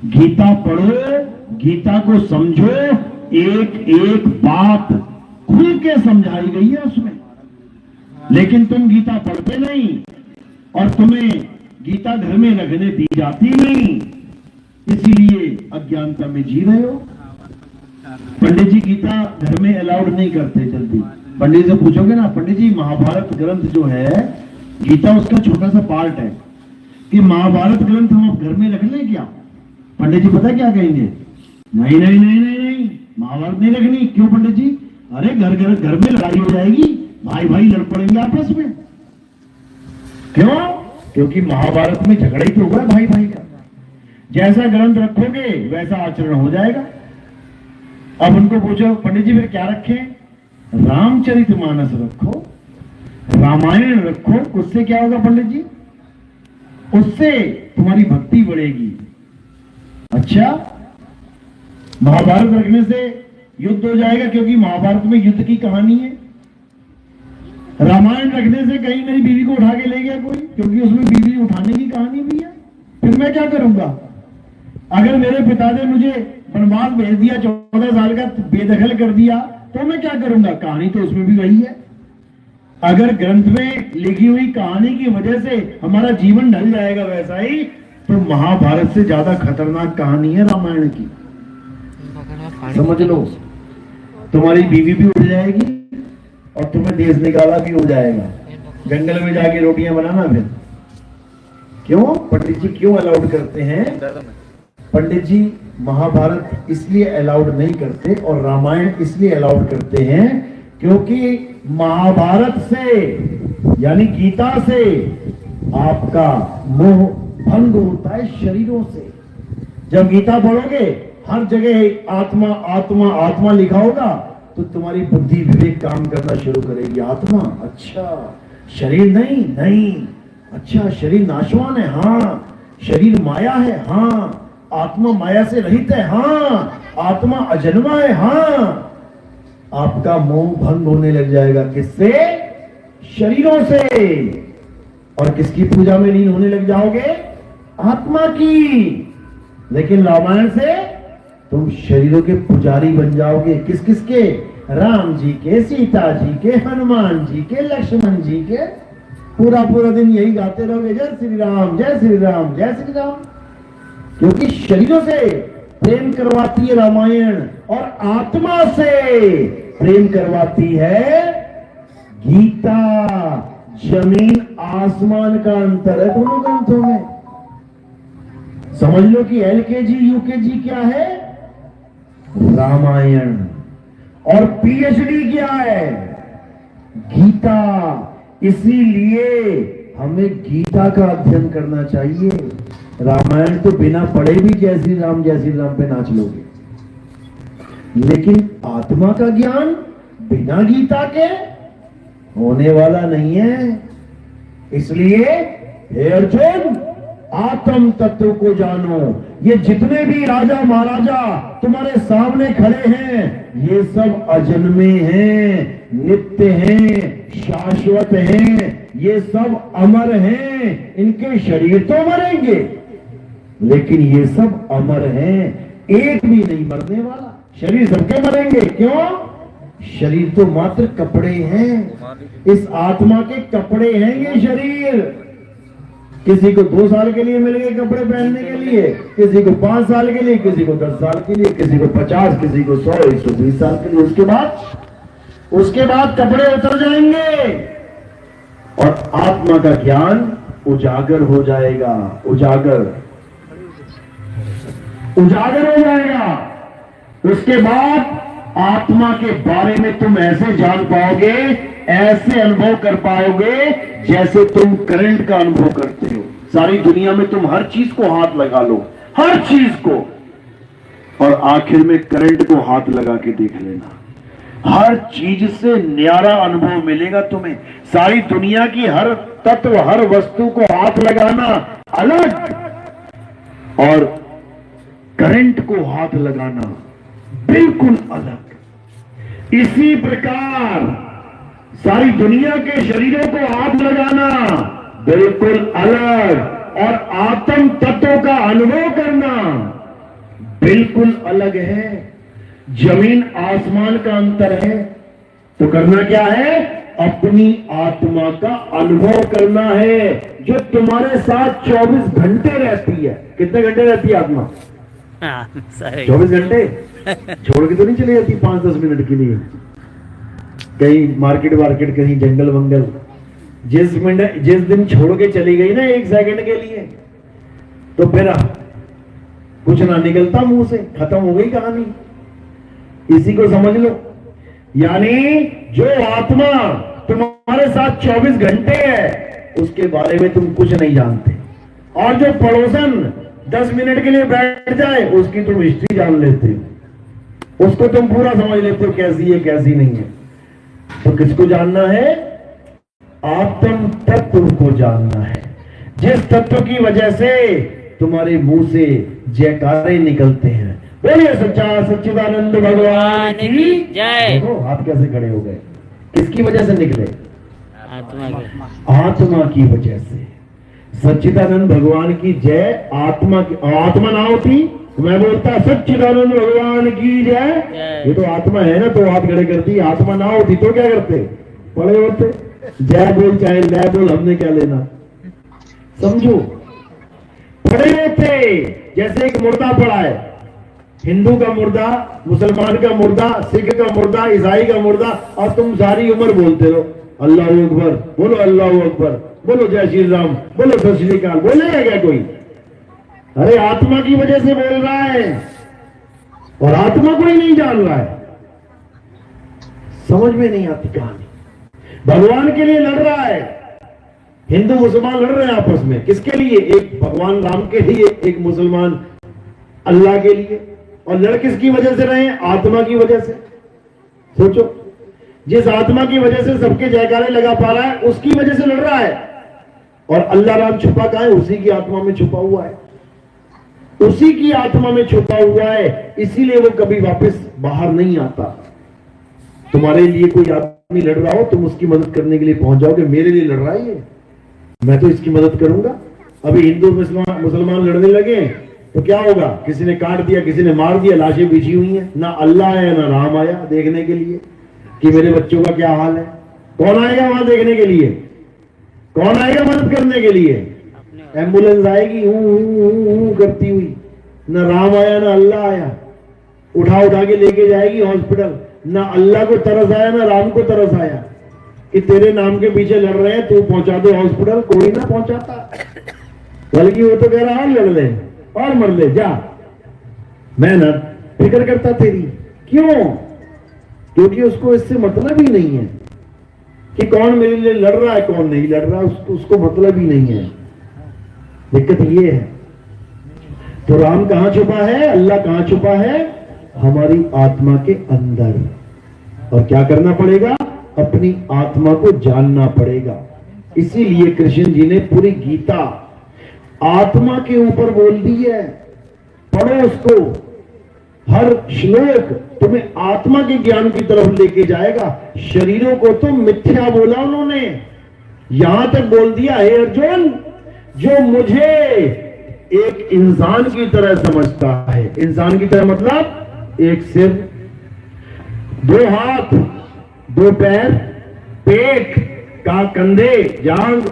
गीता पढ़ो, गीता को समझो, एक एक बात खुल के समझाई गई है उसमें। लेकिन तुम गीता पढ़ते नहीं, और तुम्हें गीता घर में रखने दी जाती नहीं, इसीलिए अज्ञानता में जी रहे हो। पंडित जी गीता घर में अलाउड नहीं करते जल्दी। पंडित से पूछोगे ना, पंडित जी महाभारत ग्रंथ जो है, गीता उसका छोटा सा पार्ट है, कि महाभारत ग्रंथ हम अब घर में रख लें क्या? पंडित जी पता क्या कहेंगे? नहीं नहीं नहीं नहीं नहीं, महाभारत नहीं रखनी। क्यों पंडित जी? अरे घर में लड़ाई हो जाएगी, भाई भाई लड़ पड़ेंगे आपस में। क्यों? क्योंकि महाभारत में झगड़ा ही तो हुआ भाई भाई का। जैसा ग्रंथ रखोगे वैसा आचरण हो जाएगा। अब उनको पूछो पंडित जी फिर क्या रखें? रामचरितमानस रखो, रामायण रखो। उससे क्या होगा पंडित जी? उससे तुम्हारी भक्ति बढ़ेगी। अच्छा, महाभारत रखने से युद्ध हो जाएगा क्योंकि महाभारत में युद्ध की कहानी है। रामायण रखने से कहीं मेरी बीवी को उठा के ले गया कोई, क्योंकि उसमें बीवी उठाने की कहानी भी है। फिर मैं क्या करूंगा? अगर मेरे पिता ने मुझे वनवास भेज दिया, 14 साल का बेदखल कर दिया, तो मैं क्या करूंगा? कहानी तो उसमें भी वही है। अगर ग्रंथ में लिखी हुई कहानी की वजह से हमारा जीवन ढल जाएगा वैसा ही, तो महाभारत से ज्यादा खतरनाक कहानी है रामायण की। समझ लो, तुम्हारी बीवी भी उठ जाएगी और तुम्हें देश निकाला भी हो जाएगा। जंगल में जाके रोटियां बनाना फिर। क्यों पंडित जी क्यों अलाउड करते हैं? पंडित जी महाभारत इसलिए अलाउड नहीं करते और रामायण इसलिए अलाउड करते हैं क्योंकि महाभारत से यानी गीता से आपका मोह भंग होता है शरीरों से। जब गीता पढ़ोगे हर जगह आत्मा आत्मा आत्मा लिखा होगा, तो तुम्हारी बुद्धि विवेक काम करना शुरू करेगी। आत्मा, अच्छा शरीर नहीं, नहीं, अच्छा शरीर नाशवान है, हाँ शरीर माया है, हाँ आत्मा माया से रहित है, हाँ आत्मा अजन्मा है, हाँ। आपका मोह भंग होने लग जाएगा। किससे? शरीरों से। और किसकी पूजा में लीन होने लग जाओगे? आत्मा की। लेकिन रामायण से तुम शरीरों के पुजारी बन जाओगे। किस किस के? राम जी के, सीता जी के, हनुमान जी के, लक्ष्मण जी के। पूरा पूरा दिन यही गाते रहोगे, जय श्री राम जय श्री राम जय श्री राम। क्योंकि शरीरों से प्रेम करवाती है रामायण और आत्मा से प्रेम करवाती है गीता। जमीन आसमान का अंतर है दोनों ग्रंथों में। समझ लो कि LKG UKG क्या है? रामायण। और PhD क्या है? गीता। इसीलिए हमें गीता का अध्ययन करना चाहिए। रामायण तो बिना पढ़े भी जय श्री राम पे नाच लोगे, लेकिन आत्मा का ज्ञान बिना गीता के होने वाला नहीं है। इसलिए हे अर्जुन, आत्म तत्व को जानो। ये जितने भी राजा महाराजा तुम्हारे सामने खड़े हैं, ये सब अजन्मे हैं, नित्य हैं, शाश्वत हैं, ये सब अमर हैं। इनके शरीर तो मरेंगे, लेकिन ये सब अमर हैं, एक भी नहीं मरने वाला। शरीर सबके मरेंगे। क्यों? शरीर तो मात्र कपड़े हैं। इस आत्मा के कपड़े हैं ये शरीर। किसी को 2 साल के लिए मिल गए कपड़े पहनने के लिए, किसी को 5 साल के लिए, किसी को 10 साल के लिए, किसी को 50, किसी को 100, 120 साल के लिए। उसके बाद कपड़े उतर जाएंगे और आत्मा का ज्ञान उजागर हो जाएगा। उजागर हो जाएगा। उसके बाद आत्मा के बारे में तुम ऐसे जान पाओगे, ऐसे अनुभव कर पाओगे जैसे तुम करंट का अनुभव करते हो। सारी दुनिया में तुम हर चीज को हाथ लगा लो, हर चीज को, और आखिर में करंट को हाथ लगा के देख लेना। हर चीज से न्यारा अनुभव मिलेगा तुम्हें। सारी दुनिया की हर तत्व, हर वस्तु को हाथ लगाना अलग, और करंट को हाथ लगाना बिल्कुल अलग। इसी प्रकार सारी दुनिया के शरीरों को हाथ लगाना बिल्कुल अलग, और आत्म तत्व का अनुभव करना बिल्कुल अलग है। जमीन आसमान का अंतर है। तो करना क्या है? अपनी आत्मा का अनुभव करना है, जो तुम्हारे साथ 24 घंटे रहती है। कितने घंटे रहती है आत्मा? हाँ, सही 24 घंटे छोड़ के तो नहीं चली जाती 5-10 मिनट के लिए कहीं मार्केट वार्केट, कहीं जंगल वंगल। जिस दिन छोड़ के चली गई ना 1 सेकंड के लिए, तो फिर कुछ ना निकलता मुंह से, खत्म हो गई कहानी। इसी को समझ लो, यानी जो आत्मा तुम्हारे साथ 24 घंटे है उसके बारे में तुम कुछ नहीं जानते, और जो पड़ोसन 10 मिनट के लिए बैठ जाए उसकी तुम हिस्ट्री जान लेते हो, उसको तुम पूरा समझ लेते हो कैसी है कैसी नहीं है। तो किसको जानना है? आत्म तत्व को जानना है, जिस तत्व की वजह से तुम्हारे मुंह से जयकारे निकलते हैं। बोलिए सच्चा सच्चिदानंद भगवान की जय। देखो हाथ कैसे खड़े हो गए, किसकी वजह से निकले? आत्मा के। आत्मा की वजह से। सच्चिदानंद भगवान की जय। आत्मा की, आत्मा ना होती मैं बोलता सच्चिदानंद भगवान की जय। ये तो आत्मा है ना, तो हाथ खड़े करती। आत्मा ना होती तो क्या करते? पड़े होते। जय बोल चाहे लय बोल, हमने क्या लेना, समझो। पड़े होते, जैसे एक मुर्दा पड़ा है, हिंदू का मुर्दा, मुसलमान का मुर्दा, सिख का मुर्दा, ईसाई का मुर्दा, और तुम सारी उम्र बोलते रहो अल्लाह अकबर, बोलो अल्लाह अकबर, बोलो जय श्री राम, बोलो सत श्री अकाल। बोलेगा क्या कोई? अरे आत्मा की वजह से बोल रहा है, और आत्मा को ही नहीं जान रहा है। समझ में नहीं आती कहानी। भगवान के लिए लड़ रहा है, हिंदू मुसलमान लड़ रहे हैं आपस में। किसके लिए? एक भगवान राम के लिए, एक मुसलमान अल्लाह के लिए। और लड़ किसकी वजह से रहे हैं? आत्मा की वजह से। सोचो, जिस आत्मा की वजह से सबके जयकारे लगा पा रहा है उसकी वजह से लड़ रहा है। और अल्लाह राम छुपा कहां है? उसी की आत्मा में छुपा हुआ है, उसी की आत्मा में छुपा हुआ है। इसीलिए वो कभी वापस बाहर नहीं आता। तुम्हारे लिए कोई आदमी लड़ रहा हो, तुम उसकी मदद करने के लिए पहुंच जाओगे, मेरे लिए लड़ रहा है ये, मैं तो इसकी मदद करूंगा। अभी हिंदू मुसलमान लड़ने लगे तो क्या होगा? किसी ने काट दिया, किसी ने मार दिया, लाशें बिछी हुई हैं। ना अल्लाह आया ना राम आया देखने के लिए कि मेरे बच्चों का क्या हाल है। कौन आएगा वहां देखने के लिए? कौन आएगा मदद करने के लिए? एम्बुलेंस आएगी करती हुई। ना राम आया ना अल्लाह आया, उठा के लेके जाएगी हॉस्पिटल। ना अल्लाह को तरस आया ना राम को तरस आया कि तेरे नाम के पीछे लड़ रहे हैं, तू पहुंचा दे हॉस्पिटल। कोई ना पहुंचाता, बल्कि वो तो कह रहा है लड़ ले और मर ले जा। मैं ना फिक्र करता तेरी। क्यों? क्योंकि उसको इससे मतलब ही नहीं है कि कौन मेरे लिए लड़ रहा है कौन नहीं लड़ रहा, उसको मतलब ही नहीं है। दिक्कत ये है। तो राम कहां छुपा है? अल्लाह कहां छुपा है? हमारी आत्मा के अंदर। और क्या करना पड़ेगा? अपनी आत्मा को जानना पड़ेगा। इसीलिए कृष्ण जी ने पूरी गीता आत्मा के ऊपर बोल दी है। पढ़ो उसको, हर श्लोक तुम्हें आत्मा के ज्ञान की तरफ लेके जाएगा। शरीरों को तो मिथ्या बोला उन्होंने, यहां तक बोल दिया हे अर्जुन, जो मुझे एक इंसान की तरह समझता है। इंसान की तरह मतलब एक सिर, 2 हाथ, 2 पैर, पेट का, कंधे, जांग,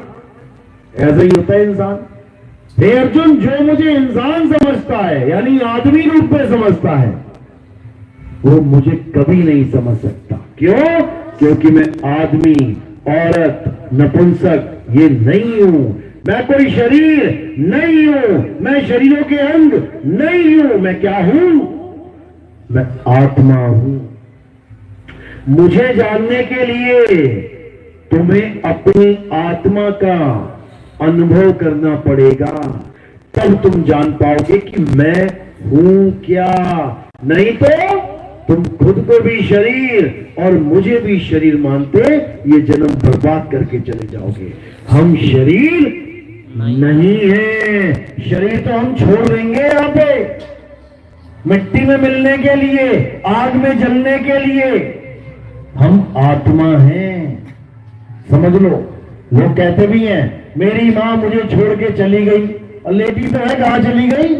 ऐसा ही होता है इंसान। हे अर्जुन, जो मुझे इंसान समझता है यानी आदमी रूप में समझता है, वो मुझे कभी नहीं समझ सकता। क्यों? क्योंकि मैं आदमी, औरत, नपुंसक ये नहीं हूं। मैं कोई शरीर नहीं हूं, मैं शरीरों के अंग नहीं हूं। मैं क्या हूं? मैं आत्मा हूं। मुझे जानने के लिए तुम्हें अपनी आत्मा का अनुभव करना पड़ेगा, तब तुम जान पाओगे कि मैं हूं क्या। नहीं तो तुम खुद को भी शरीर और मुझे भी शरीर मानते ये जन्म बर्बाद करके चले जाओगे। हम शरीर नहीं है, शरीर तो हम छोड़ देंगे यहाँ पे मिट्टी में मिलने के लिए, आग में जलने के लिए। हम आत्मा हैं, समझ लो। लोग कहते भी हैं मेरी मां मुझे छोड़ के चली गई, और लेटी तो है, कहां चली गई?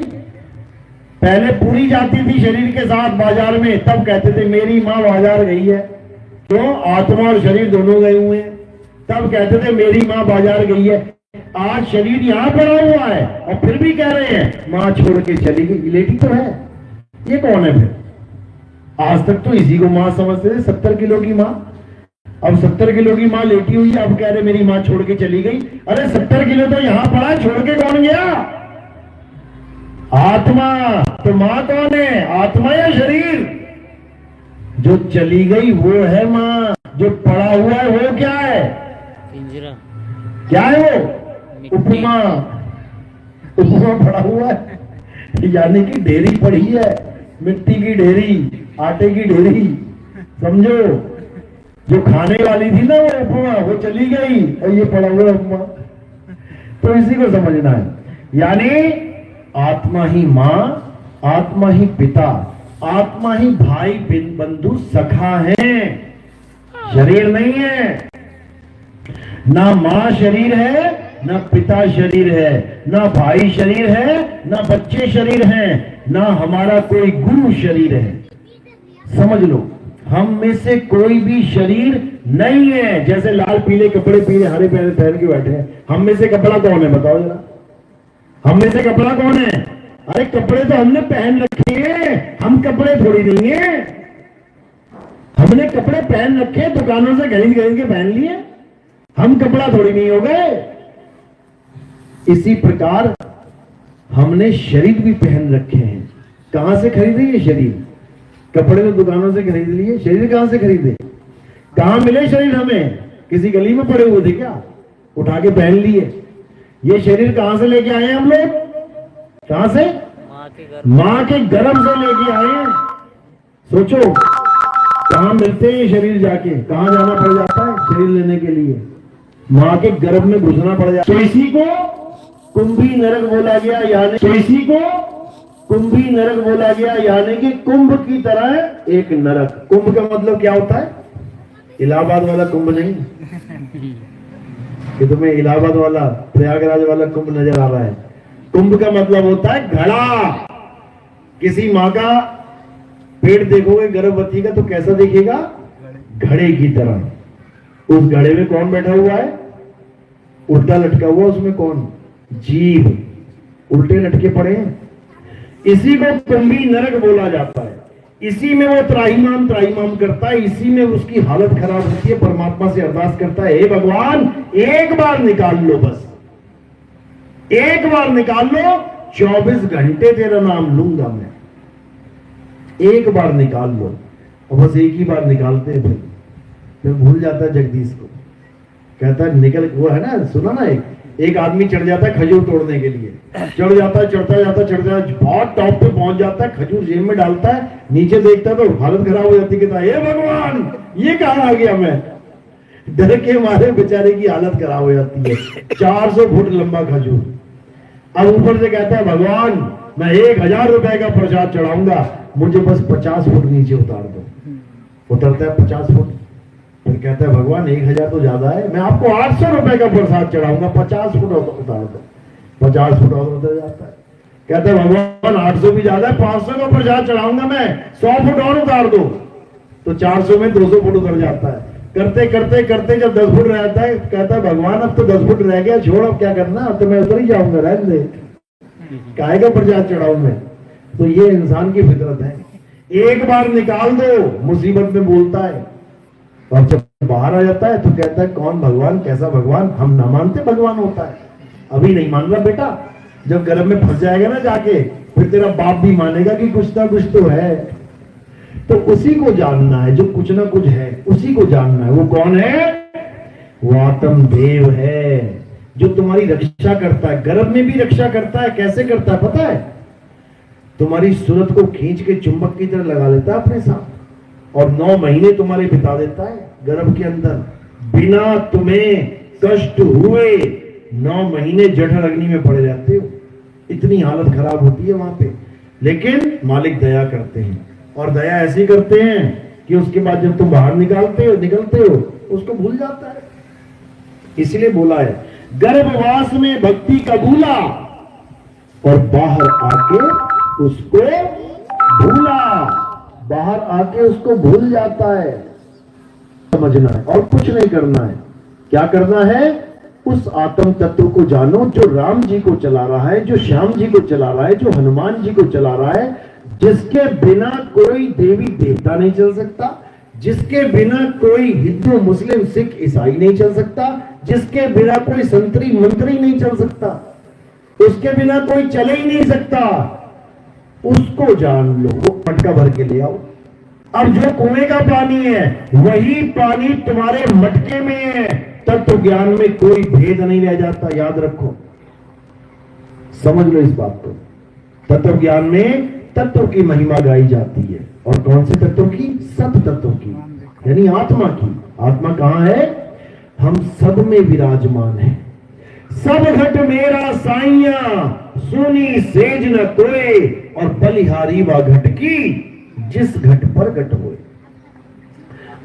पहले पूरी जाती थी शरीर के साथ बाजार में, तब कहते थे मेरी मां बाजार गई है। क्यों? आत्मा और शरीर दोनों गए हुए हैं, तब कहते थे मेरी मां बाजार गई है। आज शरीर यहां पड़ा हुआ है और फिर भी कह रहे हैं मां छोड़ के चली गई, लेटी तो है। ये कौन है फिर? आज तक तो इसी को मां समझते थे, 70 किलो की मां। अब 70 किलो की मां लेटी हुई है, अब कह रहे मेरी मां छोड़ के चली गई। अरे 70 किलो तो यहां पड़ा, छोड़ के कौन गया? आत्मा। तो मां कौन है, आत्मा या शरीर? जो चली गई वो है मां, जो पड़ा हुआ है वो क्या है? पिंजरा। क्या है वो? उपमा। उपमा पड़ा हुआ है, यानी कि ढेरी पड़ी है, मिट्टी की ढेरी, आटे की ढेरी, समझो। जो खाने वाली थी ना वो उपमा, वो चली गई और ये पड़ा हुआ उपमा। तो इसी को समझना है, यानी आत्मा ही मां, आत्मा ही पिता, आत्मा ही भाई बंधु सखा है, शरीर नहीं है। ना मां शरीर है, ना पिता शरीर है, ना भाई शरीर है, ना बच्चे शरीर हैं, ना हमारा कोई गुरु शरीर है। समझ लो, हम में से कोई भी शरीर नहीं है। जैसे लाल पीले कपड़े, पीले हरे पहन के बैठे हैं, हम में से कपड़ा कौन है बताओ जरा? हम में से कपड़ा कौन है? अरे कपड़े तो हमने पहन रखे हैं, हम कपड़े थोड़ी नहीं है। हमने कपड़े पहन रखे, दुकानों से खरीद के पहन लिए, हम कपड़ा थोड़ी नहीं हो गए। इसी प्रकार हमने शरीर भी पहन रखे हैं। कहां से खरीदे ये शरीर? कपड़े तो दुकानों से खरीद लिए, शरीर कहां से खरीदे? कहां मिले शरीर हमें? किसी गली में पड़े हुए थे क्या? उठा के पहन लिए। ये शरीर कहां से लेके आए हैं हम लोग? कहां से? मां के गर्भ से लेके आए हैं। सोचो कहां मिलते हैं ये शरीर, जाके कहां जाना पड़ जाता है शरीर लेने के लिए? मां के गर्भ में घुसना पड़ जाता है। तो इसी को कुंभी नरक बोला गया, यानी तो इसी को कुंभी नरक बोला गया, यानी कि कुंभ की तरह एक नरक। कुंभ का मतलब क्या होता है? इलाहाबाद वाला कुंभ नहीं कि तुम्हें इलाहाबाद वाला, प्रयागराज वाला कुंभ नजर आ रहा है। कुंभ का मतलब होता है घड़ा। किसी माँ का पेट देखोगे गर्भवती का तो कैसा दिखेगा? घड़े की तरह। उस घड़े में कौन बैठा हुआ है? उल्टा लटका हुआ, उसमें कौन? जीव उल्टे लटके पड़े हैं। इसी को कुंभी नरक बोला जाता है। इसी में वो त्राहिमाम त्राहिमाम करता है, इसी में उसकी हालत खराब होती है। परमात्मा से अरदास करता है, हे भगवान एक बार निकाल लो, बस एक बार निकाल लो, 24 घंटे तेरा नाम लूंगा मैं, एक बार निकाल लो। और बस एक ही बार निकालते हैं, फिर भूल जाता है जगदीश को। कहता है निकल, वो है ना, सुना ना, एक आदमी चढ़ जाता है खजूर तोड़ने के लिए, चढ़ जाता है, चढ़ता जाता है, बहुत टॉप पे पहुंच जाता है, खजूर जेब में डालता है, नीचे देखता है तो हालत खराब हो जाती है। कहता है हे भगवान ये कहां आ गया मैं? डर के मारे बेचारे की हालत खराब हो जाती है। 400 फुट लंबा खजूर। अब ऊपर से कहता है भगवान मैं 1000 रुपए का प्रसाद चढ़ाऊंगा, मुझे बस 50 फुट नीचे उतार दो। उतरता है 50 फुट, फिर कहता है भगवान 1000 तो ज्यादा है, मैं आपको 800 रुपए का प्रसाद चढ़ाऊंगा, 50 फुट उतार दो। 50 फुट और उतर जाता है। कहता है भगवान 800 भी ज्यादा है, 500 का प्रसाद चढ़ाऊंगा मैं, 100 फुट और उतार दो। तो 400 में 200 फुट उतर जाता है। करते करते करते जब 10 फुट रहता है, कहता है भगवान अब तो 10 फुट रह गया, छोड़ अब क्या करना, अब तो मैं उतर ही जाऊंगा, रहने दे, काहे का प्रसाद चढ़ाऊं मैं। तो ये इंसान की फितरत है। एक बार निकाल दो, मुसीबत में बोलता है, और जब बाहर आ जाता है तो कहता है कौन भगवान, कैसा भगवान, हम ना मानते भगवान होता है। अभी नहीं मान रहा बेटा, जब गर्भ में फंस जाएगा ना जाके, फिर तेरा बाप भी मानेगा कि कुछ ना कुछ तो है। तो उसी को जानना है, जो कुछ ना कुछ है उसी को जानना है। वो कौन है? वो आत्म देव है, जो तुम्हारी रक्षा करता है, गर्भ में भी रक्षा करता है। कैसे करता है पता है? तुम्हारी सूरत को खींच के चुंबक की तरह लगा लेता है अपने साथ, और 9 महीने तुम्हारे बिता देता है गर्भ के अंदर, बिना तुम्हें कष्ट हुए 9 महीने जठर अग्नि में पड़े रहते हो। इतनी हालत खराब होती है वहां पे, लेकिन मालिक दया करते हैं, और दया ऐसी करते हैं कि उसके बाद जब तुम बाहर निकलते हो उसको भूल जाता है। इसलिए बोला है गर्भवास में भक्ति कबूला, और बाहर आके उसको भूला, बाहर आके उसको भूल जाता है। समझना है और कुछ नहीं करना है। क्या करना है? उस आत्म तत्व को जानो जो राम जी को चला रहा है, जो श्याम जी को चला रहा है, जो हनुमान जी को चला रहा है, जिसके बिना कोई देवी देवता नहीं चल सकता, जिसके बिना कोई हिंदू मुस्लिम सिख ईसाई नहीं चल सकता, जिसके बिना कोई संतरी मंत्री नहीं चल सकता, उसके बिना कोई चले ही नहीं सकता, उसको जान लो। वो मटका भर के ले आओ। अब जो कुएं का पानी है वही पानी तुम्हारे मटके में है। तत्व ज्ञान में कोई भेद नहीं रह जाता, याद रखो, समझ लो इस बात को। तत्व ज्ञान में तत्व की महिमा गाई जाती है, और कौन से तत्व की? सत तत्व की, यानी आत्मा की। आत्मा कहां है? हम सब में विराजमान है। सब घट मेरा साइया, सुनी सेज न कोय, और बलिहारी व घट की, जिस घट प्रगट हुए।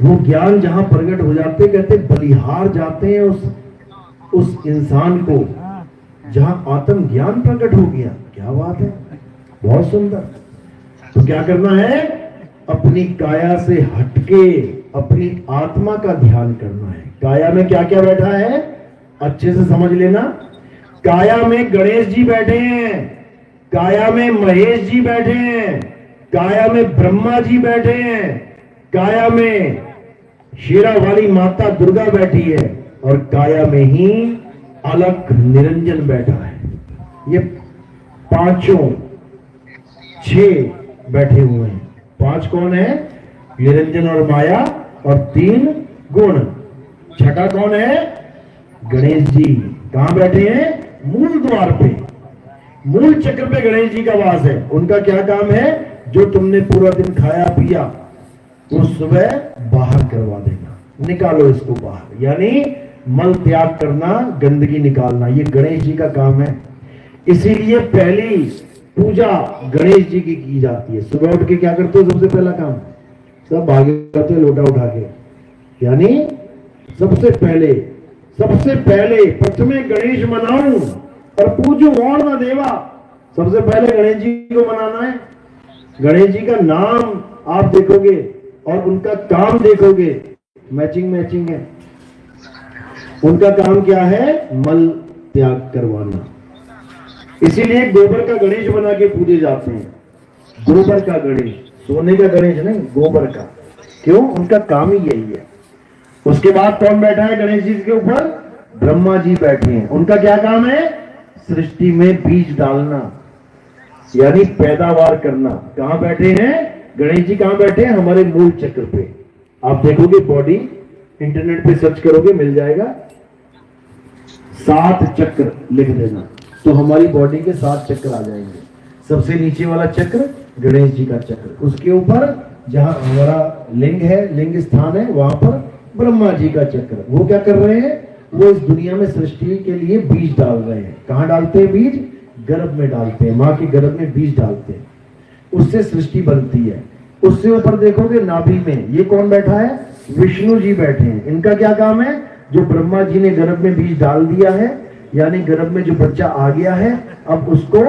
वो ज्ञान जहां प्रकट हो जाते, कहते बलिहार जाते हैं उस इंसान को जहां आत्म ज्ञान प्रकट हो गया। क्या बात है, बहुत सुंदर। तो क्या करना है? अपनी काया से हटके अपनी आत्मा का ध्यान करना है। काया में क्या क्या बैठा है, अच्छे से समझ लेना। काया में गणेश जी बैठे हैं, काया में महेश जी बैठे हैं, काया में ब्रह्मा जी बैठे हैं, काया में शेरा वाली माता दुर्गा बैठी है, और काया में ही अलख निरंजन बैठा है। ये पांचों 6 बैठे हुए हैं। 5 कौन है? निरंजन और माया, और 3 गुण। छठा कौन है? गणेश जी। कहां बैठे हैं? मूल द्वार पे, मूल चक्र पे गणेश जी का वास है। उनका क्या काम है? जो तुमने पूरा दिन खाया पिया वो सुबह बाहर करवा देना, निकालो इसको बाहर, यानी मल त्याग करना, गंदगी निकालना, ये गणेश जी का काम है। इसीलिए पहली पूजा गणेश जी की जाती है। सुबह उठ के क्या करते हो? सबसे पहला काम, सब भागे जाते हैं लोटा उठा के, यानी सबसे पहले प्रथमे गणेश मनाऊं और पूजू और न देवा। सबसे पहले गणेश जी को मनाना है। गणेश जी का नाम आप देखोगे और उनका काम देखोगे, मैचिंग है। उनका काम क्या है? मल त्याग करवाना। इसीलिए गोबर का गणेश बना के पूजे जाते हैं। गोबर का गणेश, सोने का गणेश नहीं, गोबर का। क्यों? उनका काम ही यही है। उसके बाद कौन बैठा है गणेश जी के ऊपर? ब्रह्मा जी बैठे हैं। उनका क्या काम है? सृष्टि में बीज डालना, यानी पैदावार करना। कहां बैठे हैं गणेश जी? कहां बैठे हैं? हमारे मूल चक्र पे। आप देखोगे बॉडी, इंटरनेट पे सर्च करोगे मिल जाएगा, 7 चक्र लिख देना, तो हमारी बॉडी के 7 चक्र आ जाएंगे। सबसे नीचे वाला चक्र गणेश जी का चक्र, उसके ऊपर जहां हमारा लिंग है, लिंग स्थान है, वहां पर ब्रह्मा जी का चक्र। वो क्या कर रहे हैं? वो इस दुनिया में सृष्टि के लिए बीज डाल रहे हैं। कहां डालते हैं बीज? गर्भ में डालते हैं, मां के गर्भ में बीज डालते हैं, उससे सृष्टि बनती है। उससे ऊपर देखोगे नाभि में ये कौन बैठा है? विष्णु जी बैठे हैं। इनका क्या काम है? जो ब्रह्मा जी ने गर्भ में बीज डाल दिया है, यानी गर्भ में जो बच्चा आ गया है, अब उसको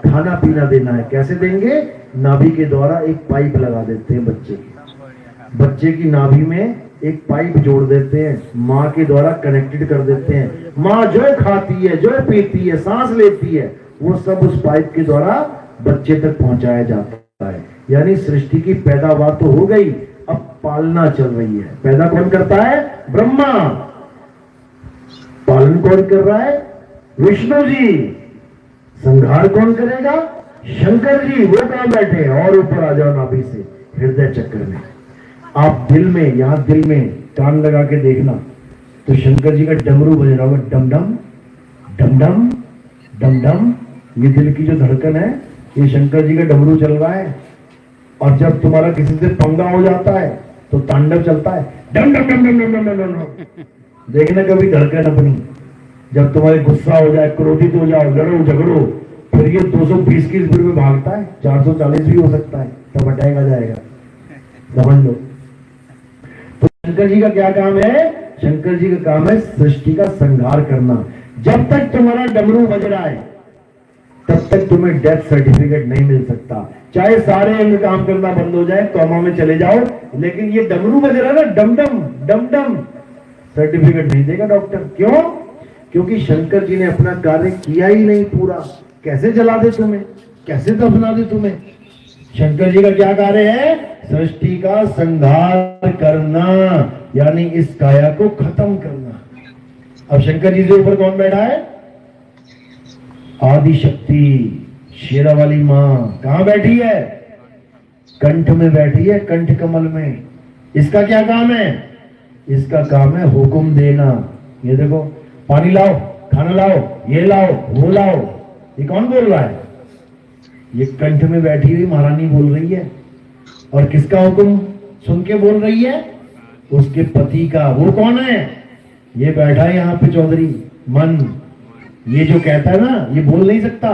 खाना पीना देना है। कैसे देंगे? नाभि के द्वारा एक पाइप लगा देते हैं बच्चे की नाभि में एक पाइप जोड़ देते हैं, माँ के द्वारा कनेक्टेड कर देते हैं। माँ जो खाती है, जो पीती है, सांस लेती है, वो सब उस पाइप के द्वारा बच्चे तक पहुंचाया जाता है। यानी सृष्टि की पैदावार तो हो गई, अब पालना चल रही है। पैदा कौन करता है? ब्रह्मा। पालन कौन कर रहा है? विष्णु जी। संहार कौन करेगा? शंकर जी। वो कहां बैठे हैं? और ऊपर आ जाओ नाभि से, हृदय चक्र में। आप दिल में, यहां दिल में कान लगा के देखना, तो शंकर जी का डमरू बज रहा होगा, डम डम डम डम डम डम। ये दिल की जो धड़कन है, ये शंकर जी का डमरू चल रहा है। और जब तुम्हारा किसी से पंगा हो जाता है तो तांडव चलता है, डम डम डम डम डम डम डम डम। देखना कभी धड़कन अपनी, जब तुम्हारे गुस्सा हो जाए, क्रोधित हो जाओ, लड़ो झगड़ो, फिर ये 220 की स्पीड में भागता है, 440 भी हो सकता है, तब अटैक आ जाएगा, समझ लो। तो शंकर जी का क्या काम है? शंकर जी का काम है सृष्टि का संहार करना। जब तक तुम्हारा डमरू बज रहा है तब तक तुम्हें डेथ सर्टिफिकेट नहीं मिल सकता। चाहे सारे अंग काम करना बंद हो जाए, कोमा में चले जाओ, लेकिन ये डमरू बज रहा है ना, डम डम डम डम, सर्टिफिकेट नहीं देगा डॉक्टर। क्यों? क्योंकि शंकर जी ने अपना कार्य किया ही नहीं पूरा। कैसे जला दे तुम्हें, कैसे दफना दे तुम्हें? शंकर जी का क्या कार्य है? सृष्टि का संहार करना, यानी इस काया को खत्म करना। अब शंकर जी के ऊपर कौन बैठा है? आदि शक्ति शेरा वाली माँ कहां बैठी है? कंठ में बैठी है, कंठ कमल में। इसका क्या काम है? इसका काम है हुक्म देना। ये देखो, पानी लाओ, खाना लाओ, ये लाओ, वो लाओ। ये कौन बोल रहा है? ये कंठ में बैठी हुई महारानी बोल रही है। और किसका हुक्म सुन के बोल रही है? उसके पति का। वो कौन है? ये बैठा है यहाँ पे चौधरी, मन। ये जो कहता है ना, ये बोल नहीं सकता।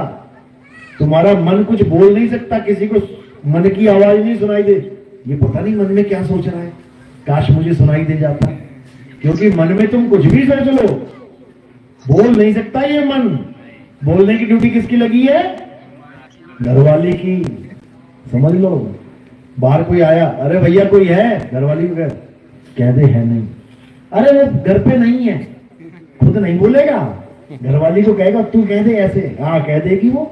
तुम्हारा मन कुछ बोल नहीं सकता, किसी को मन की आवाज नहीं सुनाई दे। ये पता नहीं मन में क्या सोच रहा है, काश मुझे सुनाई दे जाता। क्योंकि मन में तुम कुछ भी सोच लो, बोल नहीं सकता ये मन। बोलने की ड्यूटी किसकी लगी है? घरवाली की। समझ लो, बाहर कोई आया, अरे भैया कोई है? घरवाली को कह दे है नहीं। अरे वो घर पे नहीं है, खुद नहीं बोलेगा, घरवाली को कहेगा तू कह दे ऐसे, हाँ कह देगी वो।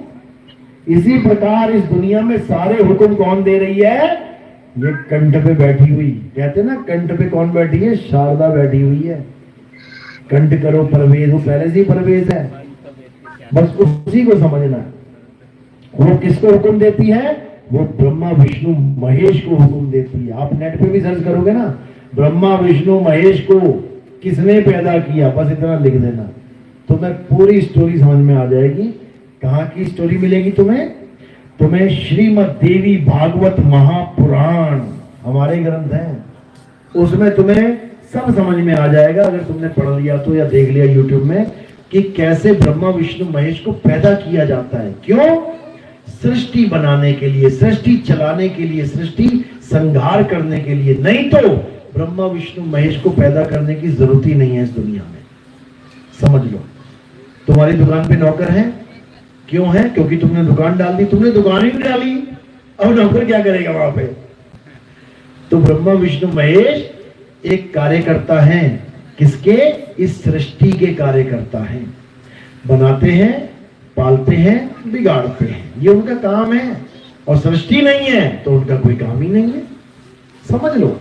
इसी प्रकार इस दुनिया में सारे हुक्म कौन दे रही है? ये कंठ पे बैठी हुई। कहते ना, कंठ पे कौन बैठी है? शारदा बैठी हुई है। कंठ करो परवेज, वो पहले से ही परवेज है, बस उसी को समझना। वो किसको हुक्म देती है? वो ब्रह्मा विष्णु महेश को हुक्म देती है। आप नेट पे भी सर्च करोगे ना, ब्रह्मा विष्णु महेश को किसने पैदा किया, बस इतना लिख देना, तो मैं पूरी स्टोरी समझ में आ जाएगी। कहाँ की स्टोरी मिलेगी तुम्हें? तुम्हें श्रीमद् देवी भागवत महापुराण, हमारे ग्रंथ हैं, उसमें तुम्हें सब समझ में आ जाएगा अगर तुमने पढ़ लिया तो, या देख लिया यूट्यूब में, कि कैसे ब्रह्मा विष्णु महेश को पैदा किया जाता है। क्यों? सृष्टि बनाने के लिए, सृष्टि चलाने के लिए, सृष्टि संहार करने के लिए। नहीं तो ब्रह्मा विष्णु महेश को पैदा करने की जरूरत ही नहीं है इस दुनिया में। समझ लो, तुम्हारी दुकान पे नौकर है, क्यों है? क्योंकि तुमने दुकान डाल दी। तुमने दुकान ही नहीं डाली, अब नौकर क्या करेगा वहां पे? तो ब्रह्मा विष्णु महेश एक कार्यकर्ता है। किसके? इस सृष्टि के कार्यकर्ता हैं। बनाते हैं, पालते हैं, बिगाड़ते हैं, ये उनका काम है। और सृष्टि नहीं है तो उनका कोई काम ही नहीं है। समझ लो,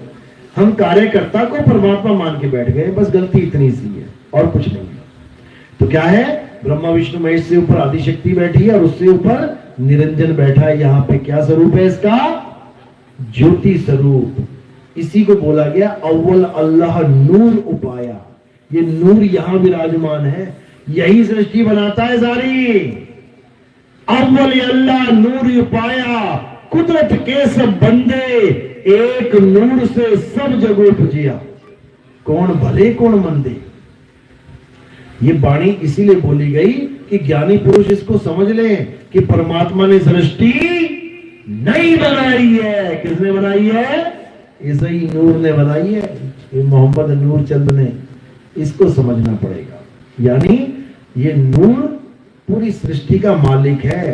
हम कार्यकर्ता को परमात्मा मान के बैठ गए, बस गलती इतनी सी है और कुछ नहीं है। तो क्या है? ब्रह्मा विष्णु महेश से ऊपर आदिशक्ति बैठी है और उससे ऊपर निरंजन बैठा है। यहाँ पे क्या स्वरूप है इसका? ज्योति स्वरूप। इसी को बोला गया अव्वल अल्लाह नूर उपाया। ये नूर यहां विराजमान है, यही सृष्टि बनाता है सारी। अव्वल अल्लाह नूर उपाया, कुदरत के सब बंदे, एक नूर से सब जग उपजिया, कौन भले कौन मंदे। ये वाणी इसीलिए बोली गई कि ज्ञानी पुरुष इसको समझ लें कि परमात्मा ने सृष्टि नहीं बनाई है। किसने बनाई है? इसे ही नूर ने बनाई है, ये मोहम्मद नूर चंद ने। इसको समझना पड़ेगा। यानी ये नूर पूरी सृष्टि का मालिक है।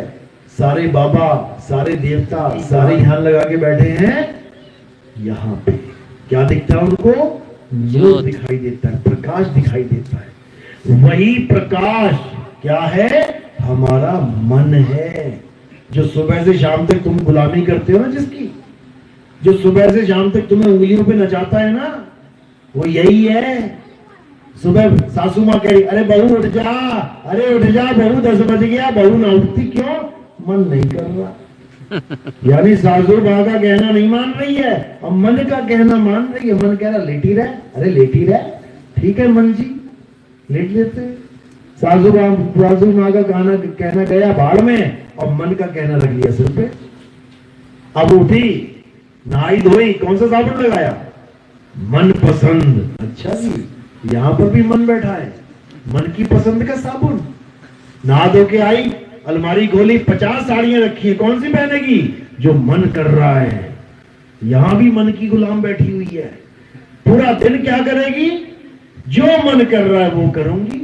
सारे बाबा, सारे देवता, सारे यहां लगा के बैठे हैं। यहां पे क्या दिखता है उनको? नूर दिखाई देता है, प्रकाश दिखाई देता है। वही प्रकाश क्या है? हमारा मन है, जो सुबह से शाम तक तुम गुलामी करते हो ना, जिसकी, जो सुबह से शाम तक तुम्हें उंगलियों पे नचाता है ना, वो यही है। सुबह सासू माँ कह रही, अरे बहू उठ जा, अरे उठ जा बहू, 10 बज गया। बहू ना उठती, क्यों? मन नहीं कर रहा। यानी सासू माँ का कहना नहीं मान रही है, अब मन का कहना मान रही है। मन कह रहा लेटी रह, अरे लेटी रह, ठीक है मन जी, लेट लेते। सासू माँ का कहना गया भाड़ में, और मन का कहना रख लिया सिर पे। अब उठी, नहाई धोई, कौन सा साबुन लगाया? मन पसंद। अच्छा जी, यहां पर भी मन बैठा है, मन की पसंद का साबुन। नहा धो के आई, अलमारी खोली, 50 साड़ियां रखी है, कौन सी पहनेगी? जो मन कर रहा है। यहां भी मन की गुलाम बैठी हुई है। पूरा दिन क्या करेगी? जो मन कर रहा है वो करूंगी।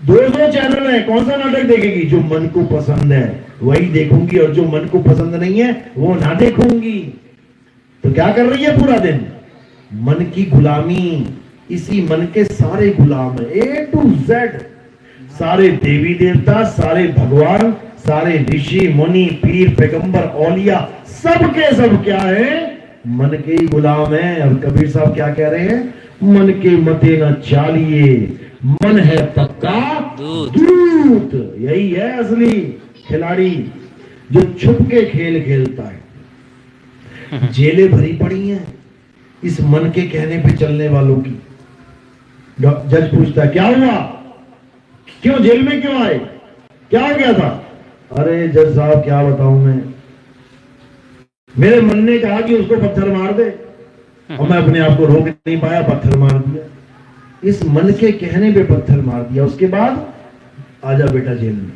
200 चैनल है, कौन सा नाटक देखेगी? जो मन को पसंद है वही देखूंगी, और जो मन को पसंद नहीं है वो ना देखूंगी। तो क्या कर रही है पूरा दिन? मन की गुलामी। इसी मन के सारे गुलाम है, A to Z सारे देवी देवता, सारे भगवान, सारे ऋषि मुनि, पीर, पैगंबर, औलिया, सब के सब क्या है? मन के ही गुलाम है। और कबीर साहब क्या कह रहे हैं? मन के मते न चालिए, मन है पक्का दूत। यही है असली खिलाड़ी जो छुप के खेल खेलता है। जेलें भरी पड़ी हैं इस मन के कहने पे चलने वालों की। जज पूछता है क्या हुआ, क्यों जेल में क्यों आए, क्या हो गया था? अरे जज साहब क्या बताऊं मैं, मेरे मन ने कहा कि उसको पत्थर मार दे और मैं अपने आप को रोक नहीं पाया, पत्थर मार दिया। इस मन के कहने पे पत्थर मार दिया। उसके बाद आजा बेटा जेल में।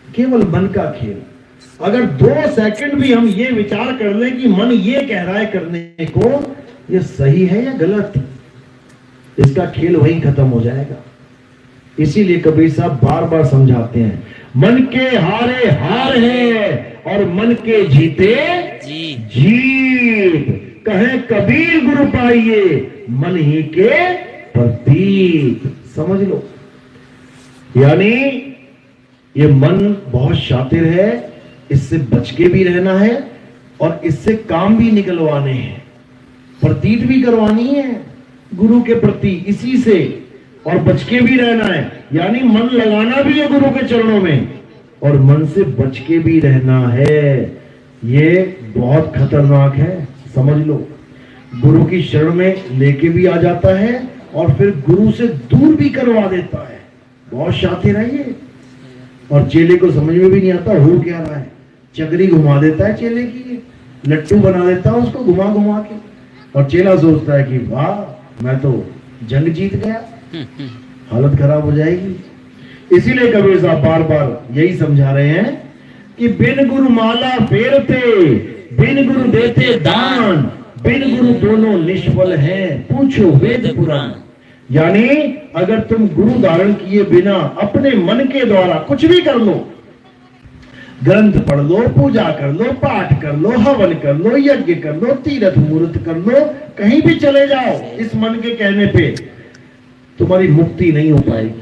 केवल मन का खेल। अगर 2 सेकंड भी हम ये विचार कर लें कि मन ये कह रहा है करने को, ये सही है या गलत, इसका खेल वहीं खत्म हो जाएगा। इसीलिए कबीर साहब बार बार समझाते हैं, मन के हारे हार है और मन के जीते जीत। कहे कबीर गुरु पाइए, मन ही के प्रतीक। समझ लो, यानी ये मन बहुत शातिर है, इससे बच के भी रहना है और इससे काम भी निकलवाने हैं, प्रतीत भी करवानी है गुरु के प्रति इसी से, और बच के भी रहना है। यानी मन लगाना भी है गुरु के चरणों में और मन से बच के भी रहना है। ये बहुत खतरनाक है, समझ लो। गुरु की शरण में लेके भी आ जाता है और फिर गुरु से दूर भी करवा देता है। बहुत शातिर है ये। और चेले को समझ में भी नहीं आता हो क्या रहा है। चक्री घुमा देता है चेले की, लट्टू बना देता है उसको घुमा घुमा के, और चेला सोचता है कि वाह मैं तो जंग जीत गया। हालत खराब हो जाएगी। इसीलिए कबीर साहब बार बार यही समझा रहे हैं कि बिन गुरु माला फेरते, बिन गुरु देते दान, बिन गुरु दोनों निष्फल हैं, पूछो वेद पुराण। यानी अगर तुम गुरु धारण किए बिना अपने मन के द्वारा कुछ भी कर लो, ग्रंथ पढ़ लो, पूजा कर लो, पाठ कर लो, हवन कर लो, यज्ञ कर लो, तीर्थ मुहूर्त कर लो, कहीं भी चले जाओ, इस मन के कहने पे तुम्हारी मुक्ति नहीं हो पाएगी।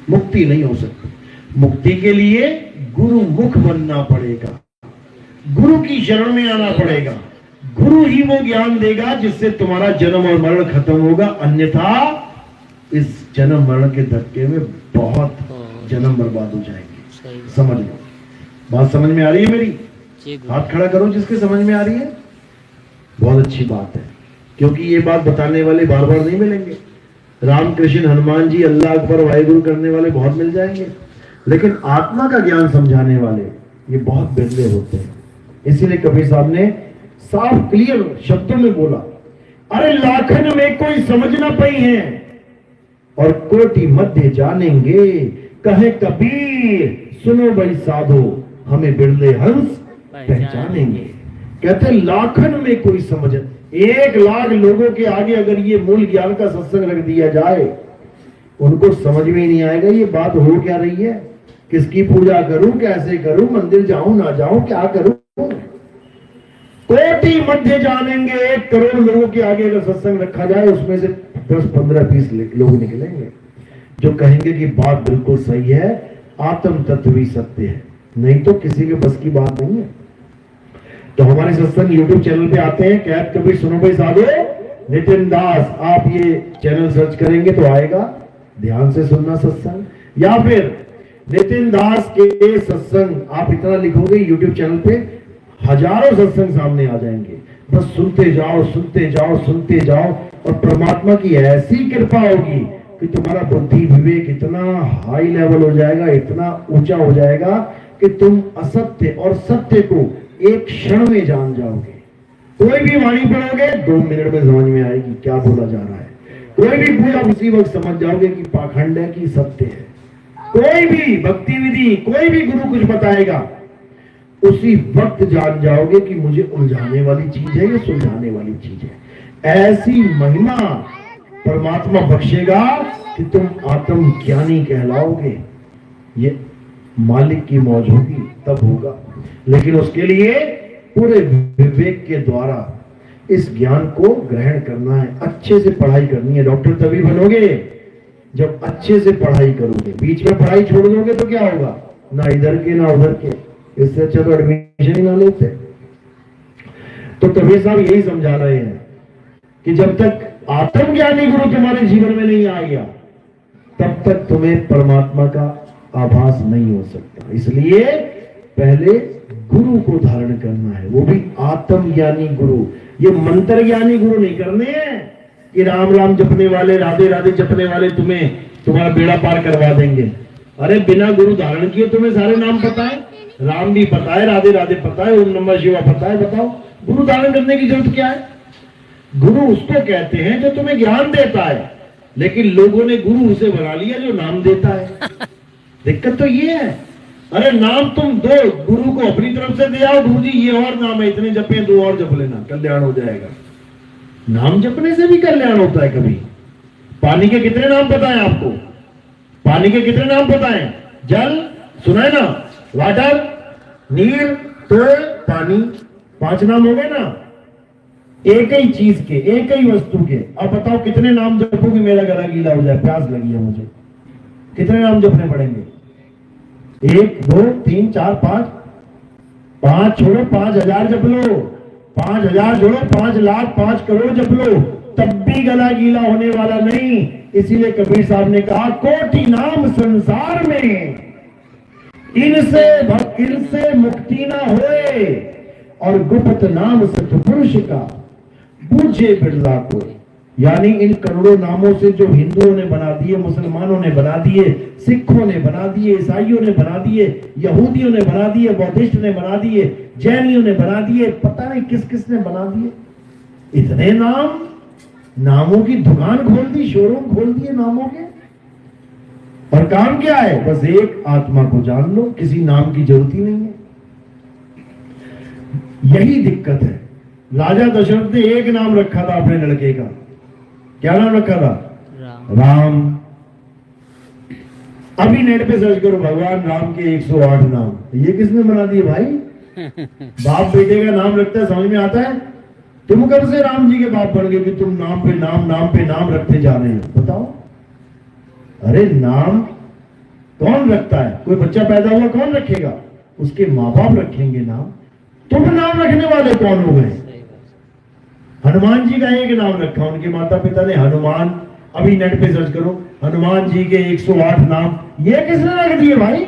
मुक्ति नहीं हो सकती। मुक्ति के लिए गुरु मुख बनना पड़ेगा, गुरु की शरण में आना पड़ेगा। गुरु ही वो ज्ञान देगा जिससे तुम्हारा जन्म और मरण खत्म होगा। अन्यथा इस जन्म मरण के धक्के में बहुत जन्म बर्बाद हो जाएंगे। समझ लो, बात समझ में आ रही है मेरी? हाथ खड़ा करो जिसके समझ में आ रही है। बहुत अच्छी बात है, क्योंकि ये बात बताने वाले बार बार नहीं मिलेंगे। रामकृष्ण, हनुमान जी, अल्लाह अकबर, वाहिगुरु करने वाले बहुत मिल जाएंगे, लेकिन आत्मा का ज्ञान समझाने वाले ये बहुत बिरले होते हैं। इसीलिए कबीर साहब ने साफ क्लियर शब्दों में बोला, अरे लाखन में कोई समझना पई है और कोटि मध्य जानेंगे। कहे कबीर सुनो भाई साधो, हमें बिरले हंस पहचानेंगे। कहते लाखन में कोई समझ, 1 लाख लोगों के आगे अगर ये मूल ज्ञान का सत्संग रख दिया जाए, उनको समझ में ही नहीं आएगा ये बात हो क्या रही है, किसकी पूजा करूं, कैसे करूं, मंदिर जाऊं ना जाऊं, क्या करूं। कोटि मध्य जानेंगे, 1 करोड़ लोगों के आगे अगर सत्संग रखा जाए, उसमें से 10, 15, 20 लोग निकलेंगे जो कहेंगे कि बात बिल्कुल सही है, आत्म तत्व भी सत्य है। नहीं तो किसी के बस की बात नहीं है। तो हमारे सत्संग YouTube चैनल पे आते हैं, कैब कबीर सुनो भाई साधो नितिन दास, आप ये चैनल सर्च करेंगे तो आएगा, ध्यान से सुनना सत्संग। या फिर नितिन दास के सत्संग आप इतना लिखोगे YouTube चैनल पे, हजारों सत्संग सामने आ जाएंगे। बस सुनते जाओ, सुनते जाओ, सुनते जाओ, और परमात्मा की ऐसी कृपा होगी कि तुम्हारा बुद्धि विवेक इतना हाई लेवल हो जाएगा, इतना ऊंचा हो जाएगा कि तुम असत्य और सत्य को एक क्षण में जान जाओगे। कोई भी वाणी पढ़ोगे 2 मिनट में समझ में आएगी क्या बोला जा रहा है। कोई भी पूजा उसी वक्त समझ जाओगे कि पाखंड है कि सत्य है। कोई भी भक्ति विधि, कोई भी गुरु कुछ बताएगा, उसी वक्त जान जाओगे कि मुझे उलझाने वाली चीज है या सुलझाने वाली चीज है। ऐसी महिमा परमात्मा बख्शेगा कि तुम आत्म ज्ञानी कहलाओगे। ये मालिक की मौज होगी तब होगा, लेकिन उसके लिए पूरे विवेक के द्वारा इस ज्ञान को ग्रहण करना है, अच्छे से पढ़ाई करनी है। डॉक्टर तभी बनोगे जब अच्छे से पढ़ाई करोगे। बीच में पढ़ाई छोड़ दोगे तो क्या होगा, ना इधर के ना उधर के, इससे अच्छा तो एडमिशन ही ना लेते। तो कबीर साहब यही समझा रहे हैं कि जब तक आत्मज्ञानी गुरु तुम्हारे जीवन में नहीं आ गया तब तक तुम्हें परमात्मा का आभास नहीं हो सकता। इसलिए पहले गुरु को धारण करना है, वो भी आत्मज्ञानी गुरु। ये मंत्र ज्ञानी गुरु नहीं करने हैं कि राम राम जपने वाले, राधे राधे जपने वाले तुम्हारा बेड़ा पार करवा देंगे। अरे बिना गुरु धारण किए तुम्हें सारे नाम पता है, राम भी पता है, राधे राधे पता है, ओम नमः शिवाय पता है, बताओ गुरु धारण करने की जरूरत क्या है। गुरु उसको कहते हैं जो तुम्हें ज्ञान देता है, लेकिन लोगों ने गुरु उसे बना लिया जो नाम देता है। दिक्कत तो ये है। अरे नाम तुम दो, गुरु को अपनी तरफ से दे आओ, गुरु जी ये और नाम है, इतने जपे, 2 और जप लेना, कल्याण हो जाएगा। नाम जपने से भी कल्याण होता है कभी। पानी के कितने नाम पता है आपको? पानी के कितने नाम पता है? जल सुना है ना, वाटर, नीर, तोय, पानी, 5 नाम हो गए ना, एक ही चीज के, एक ही वस्तु के। अब बताओ कितने नाम जपोगे मेरा गला गीला हो जाए, प्यास लगी है मुझे, कितने नाम जपने पड़ेंगे? 1 2 3 4 5, 5 छोड़ो 5000 जप लो, 5000 जोड़ो 5 लाख 5 करोड़ जप लो, तब भी गला गीला होने वाला नहीं। इसीलिए कबीर साहब ने कहा, कोटि नाम संसार में, इनसे मुक्ति ना होए, और गुप्त नाम सतपुरुष का बूझे बिरला को। यानी इन करोड़ों नामों से जो हिंदुओं ने बना दिए, मुसलमानों ने बना दिए, सिखों ने बना दिए, ईसाइयों ने बना दिए, यहूदियों ने बना दिए, बौद्धिस्ट ने बना दिए, जैनियों ने बना दिए, पता नहीं किस किस ने बना दिए। इतने नामों की दुकान खोल दी, शोरूम खोल दिए नामों के। और काम क्या है? बस एक आत्मा को जान लो, किसी नाम की जरूरत ही नहीं है। यही दिक्कत है। राजा दशरथ ने एक नाम रखा था अपने लड़के का, क्या नाम रखा था? राम। अभी नेट पे सर्च करो भगवान राम के 108 नाम, ये किसने बना दिए भाई? बाप बेटे का नाम रखता है, समझ में आता है? तुम कब से राम जी के बाप बन गए कि तुम नाम पे नाम रखते जा रहे हो? बताओ। अरे नाम कौन रखता है? कोई बच्चा पैदा हुआ कौन रखेगा? उसके माँ बाप रखेंगे नाम। तुम नाम रखने वाले कौन हो गए? हनुमान जी का एक नाम रखा, उनके माता पिता ने हनुमान। अभी नेट पे सर्च करो हनुमान जी के 108 नाम, ये किसने रख दिए भाई?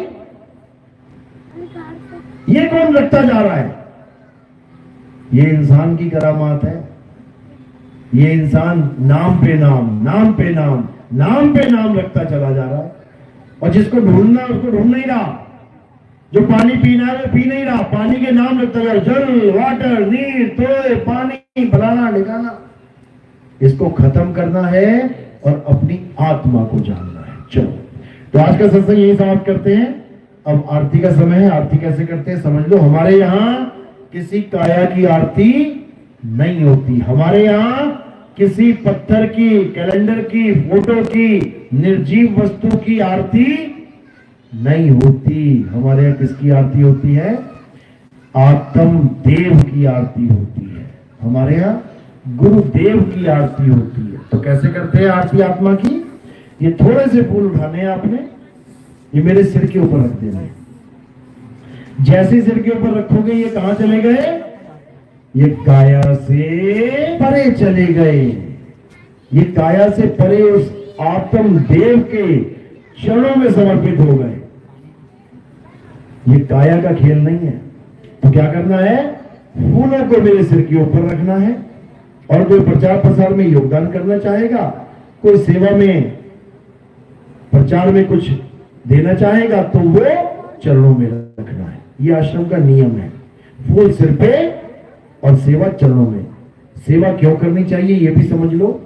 ये कौन रखता जा रहा है? ये इंसान की करामात है। ये इंसान नाम पे नाम रखता चला जा रहा है, और जिसको ढूंढना उसको ढूंढ नहीं रहा। जो पानी पीना है वो पी नहीं रहा, पानी के नाम रखता जा रहा, जल, वाटर, नीर, तोय, पानी, फलाना ढिकाना। इसको खत्म करना है और अपनी आत्मा को जानना है। चलो, तो आज का सत्संग यही समाप्त करते हैं। अब आरती का समय है। आरती कैसे करते हैं समझ लो। हमारे यहाँ किसी काया की आरती नहीं होती। हमारे यहाँ किसी पत्थर की, कैलेंडर की, फोटो की, निर्जीव वस्तु की आरती नहीं होती। हमारे यहाँ किसकी आरती होती है? आत्म देव की आरती होती है। हमारे यहाँ गुरुदेव की आरती होती है। तो कैसे करते हैं आरती आत्मा की? ये थोड़े से फूल उठाने हैं आपने, ये मेरे सिर के ऊपर रख देना। जैसे सिर के ऊपर रखोगे ये कहां चले गए? ये काया से परे चले गए। ये काया से परे उस आत्म देव के चरणों में समर्पित हो गए। ये काया का खेल नहीं है। तो क्या करना है? फूलों को मेरे सिर के ऊपर रखना है। और कोई प्रचार प्रसार में योगदान करना चाहेगा, कोई सेवा में, प्रचार में कुछ देना चाहेगा, तो वो चरणों में रखना है। ये आश्रम का नियम है। फूल सिर पे और सेवा चरणों में। सेवा क्यों करनी चाहिए ये भी समझ लो,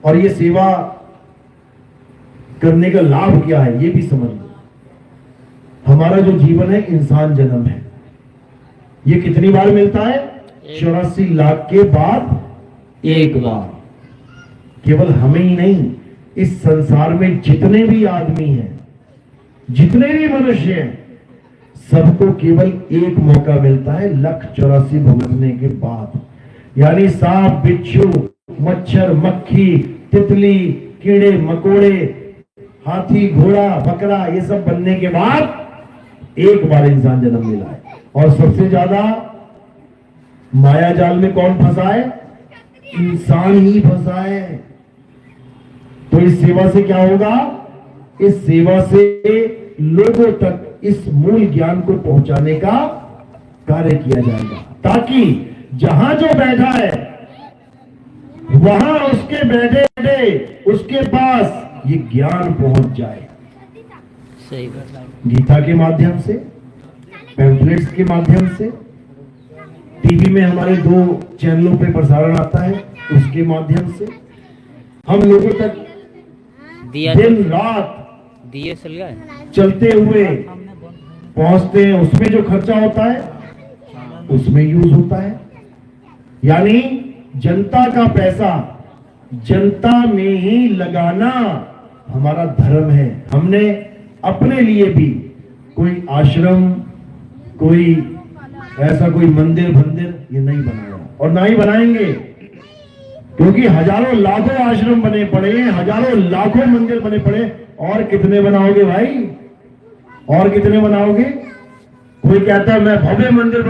और ये सेवा करने का लाभ क्या है ये भी समझ लो। हमारा जो जीवन है इंसान जन्म है, ये कितनी बार मिलता है? 84 लाख के बाद एक बार। केवल हमें ही नहीं, इस संसार में जितने भी आदमी हैं, जितने भी मनुष्य हैं, सबको केवल एक मौका मिलता है 1,84 भुगतने के बाद। यानी सांप, बिच्छू, मच्छर, मक्खी, तितली, कीड़े मकोड़े, हाथी घोड़ा बकरा ये सब बनने के बाद एक बार इंसान जन्म मिला है। और सबसे ज्यादा माया जाल में कौन फंसा है? इंसान ही फंसा है। तो इस सेवा से क्या होगा? इस सेवा से लोगों तक इस मूल ज्ञान को पहुंचाने का कार्य किया जाएगा, ताकि जहां जो बैठा है वहां उसके बैठे बैठे उसके पास ये ज्ञान पहुंच जाए। सही बात। गीता के माध्यम से, पैम्फलेट्स के माध्यम से, टीवी में हमारे 2 चैनलों पे प्रसारण आता है उसके माध्यम से हम लोगों तक दिन रात दिए चल गया चलते हुए पहुंचते हैं। उसमें जो खर्चा होता है उसमें यूज होता है। यानी जनता का पैसा जनता में ही लगाना हमारा धर्म है। हमने अपने लिए भी कोई आश्रम, कोई ऐसा कोई मंदिर ये नहीं बनाया और ना ही बनाएंगे, क्योंकि हजारों लाखों आश्रम बने पड़े, हजारों लाखों मंदिर बने पड़े। और कितने बनाओगे भाई? और कितने बनाओगे? कोई कहता है मैं भव्य मंदिर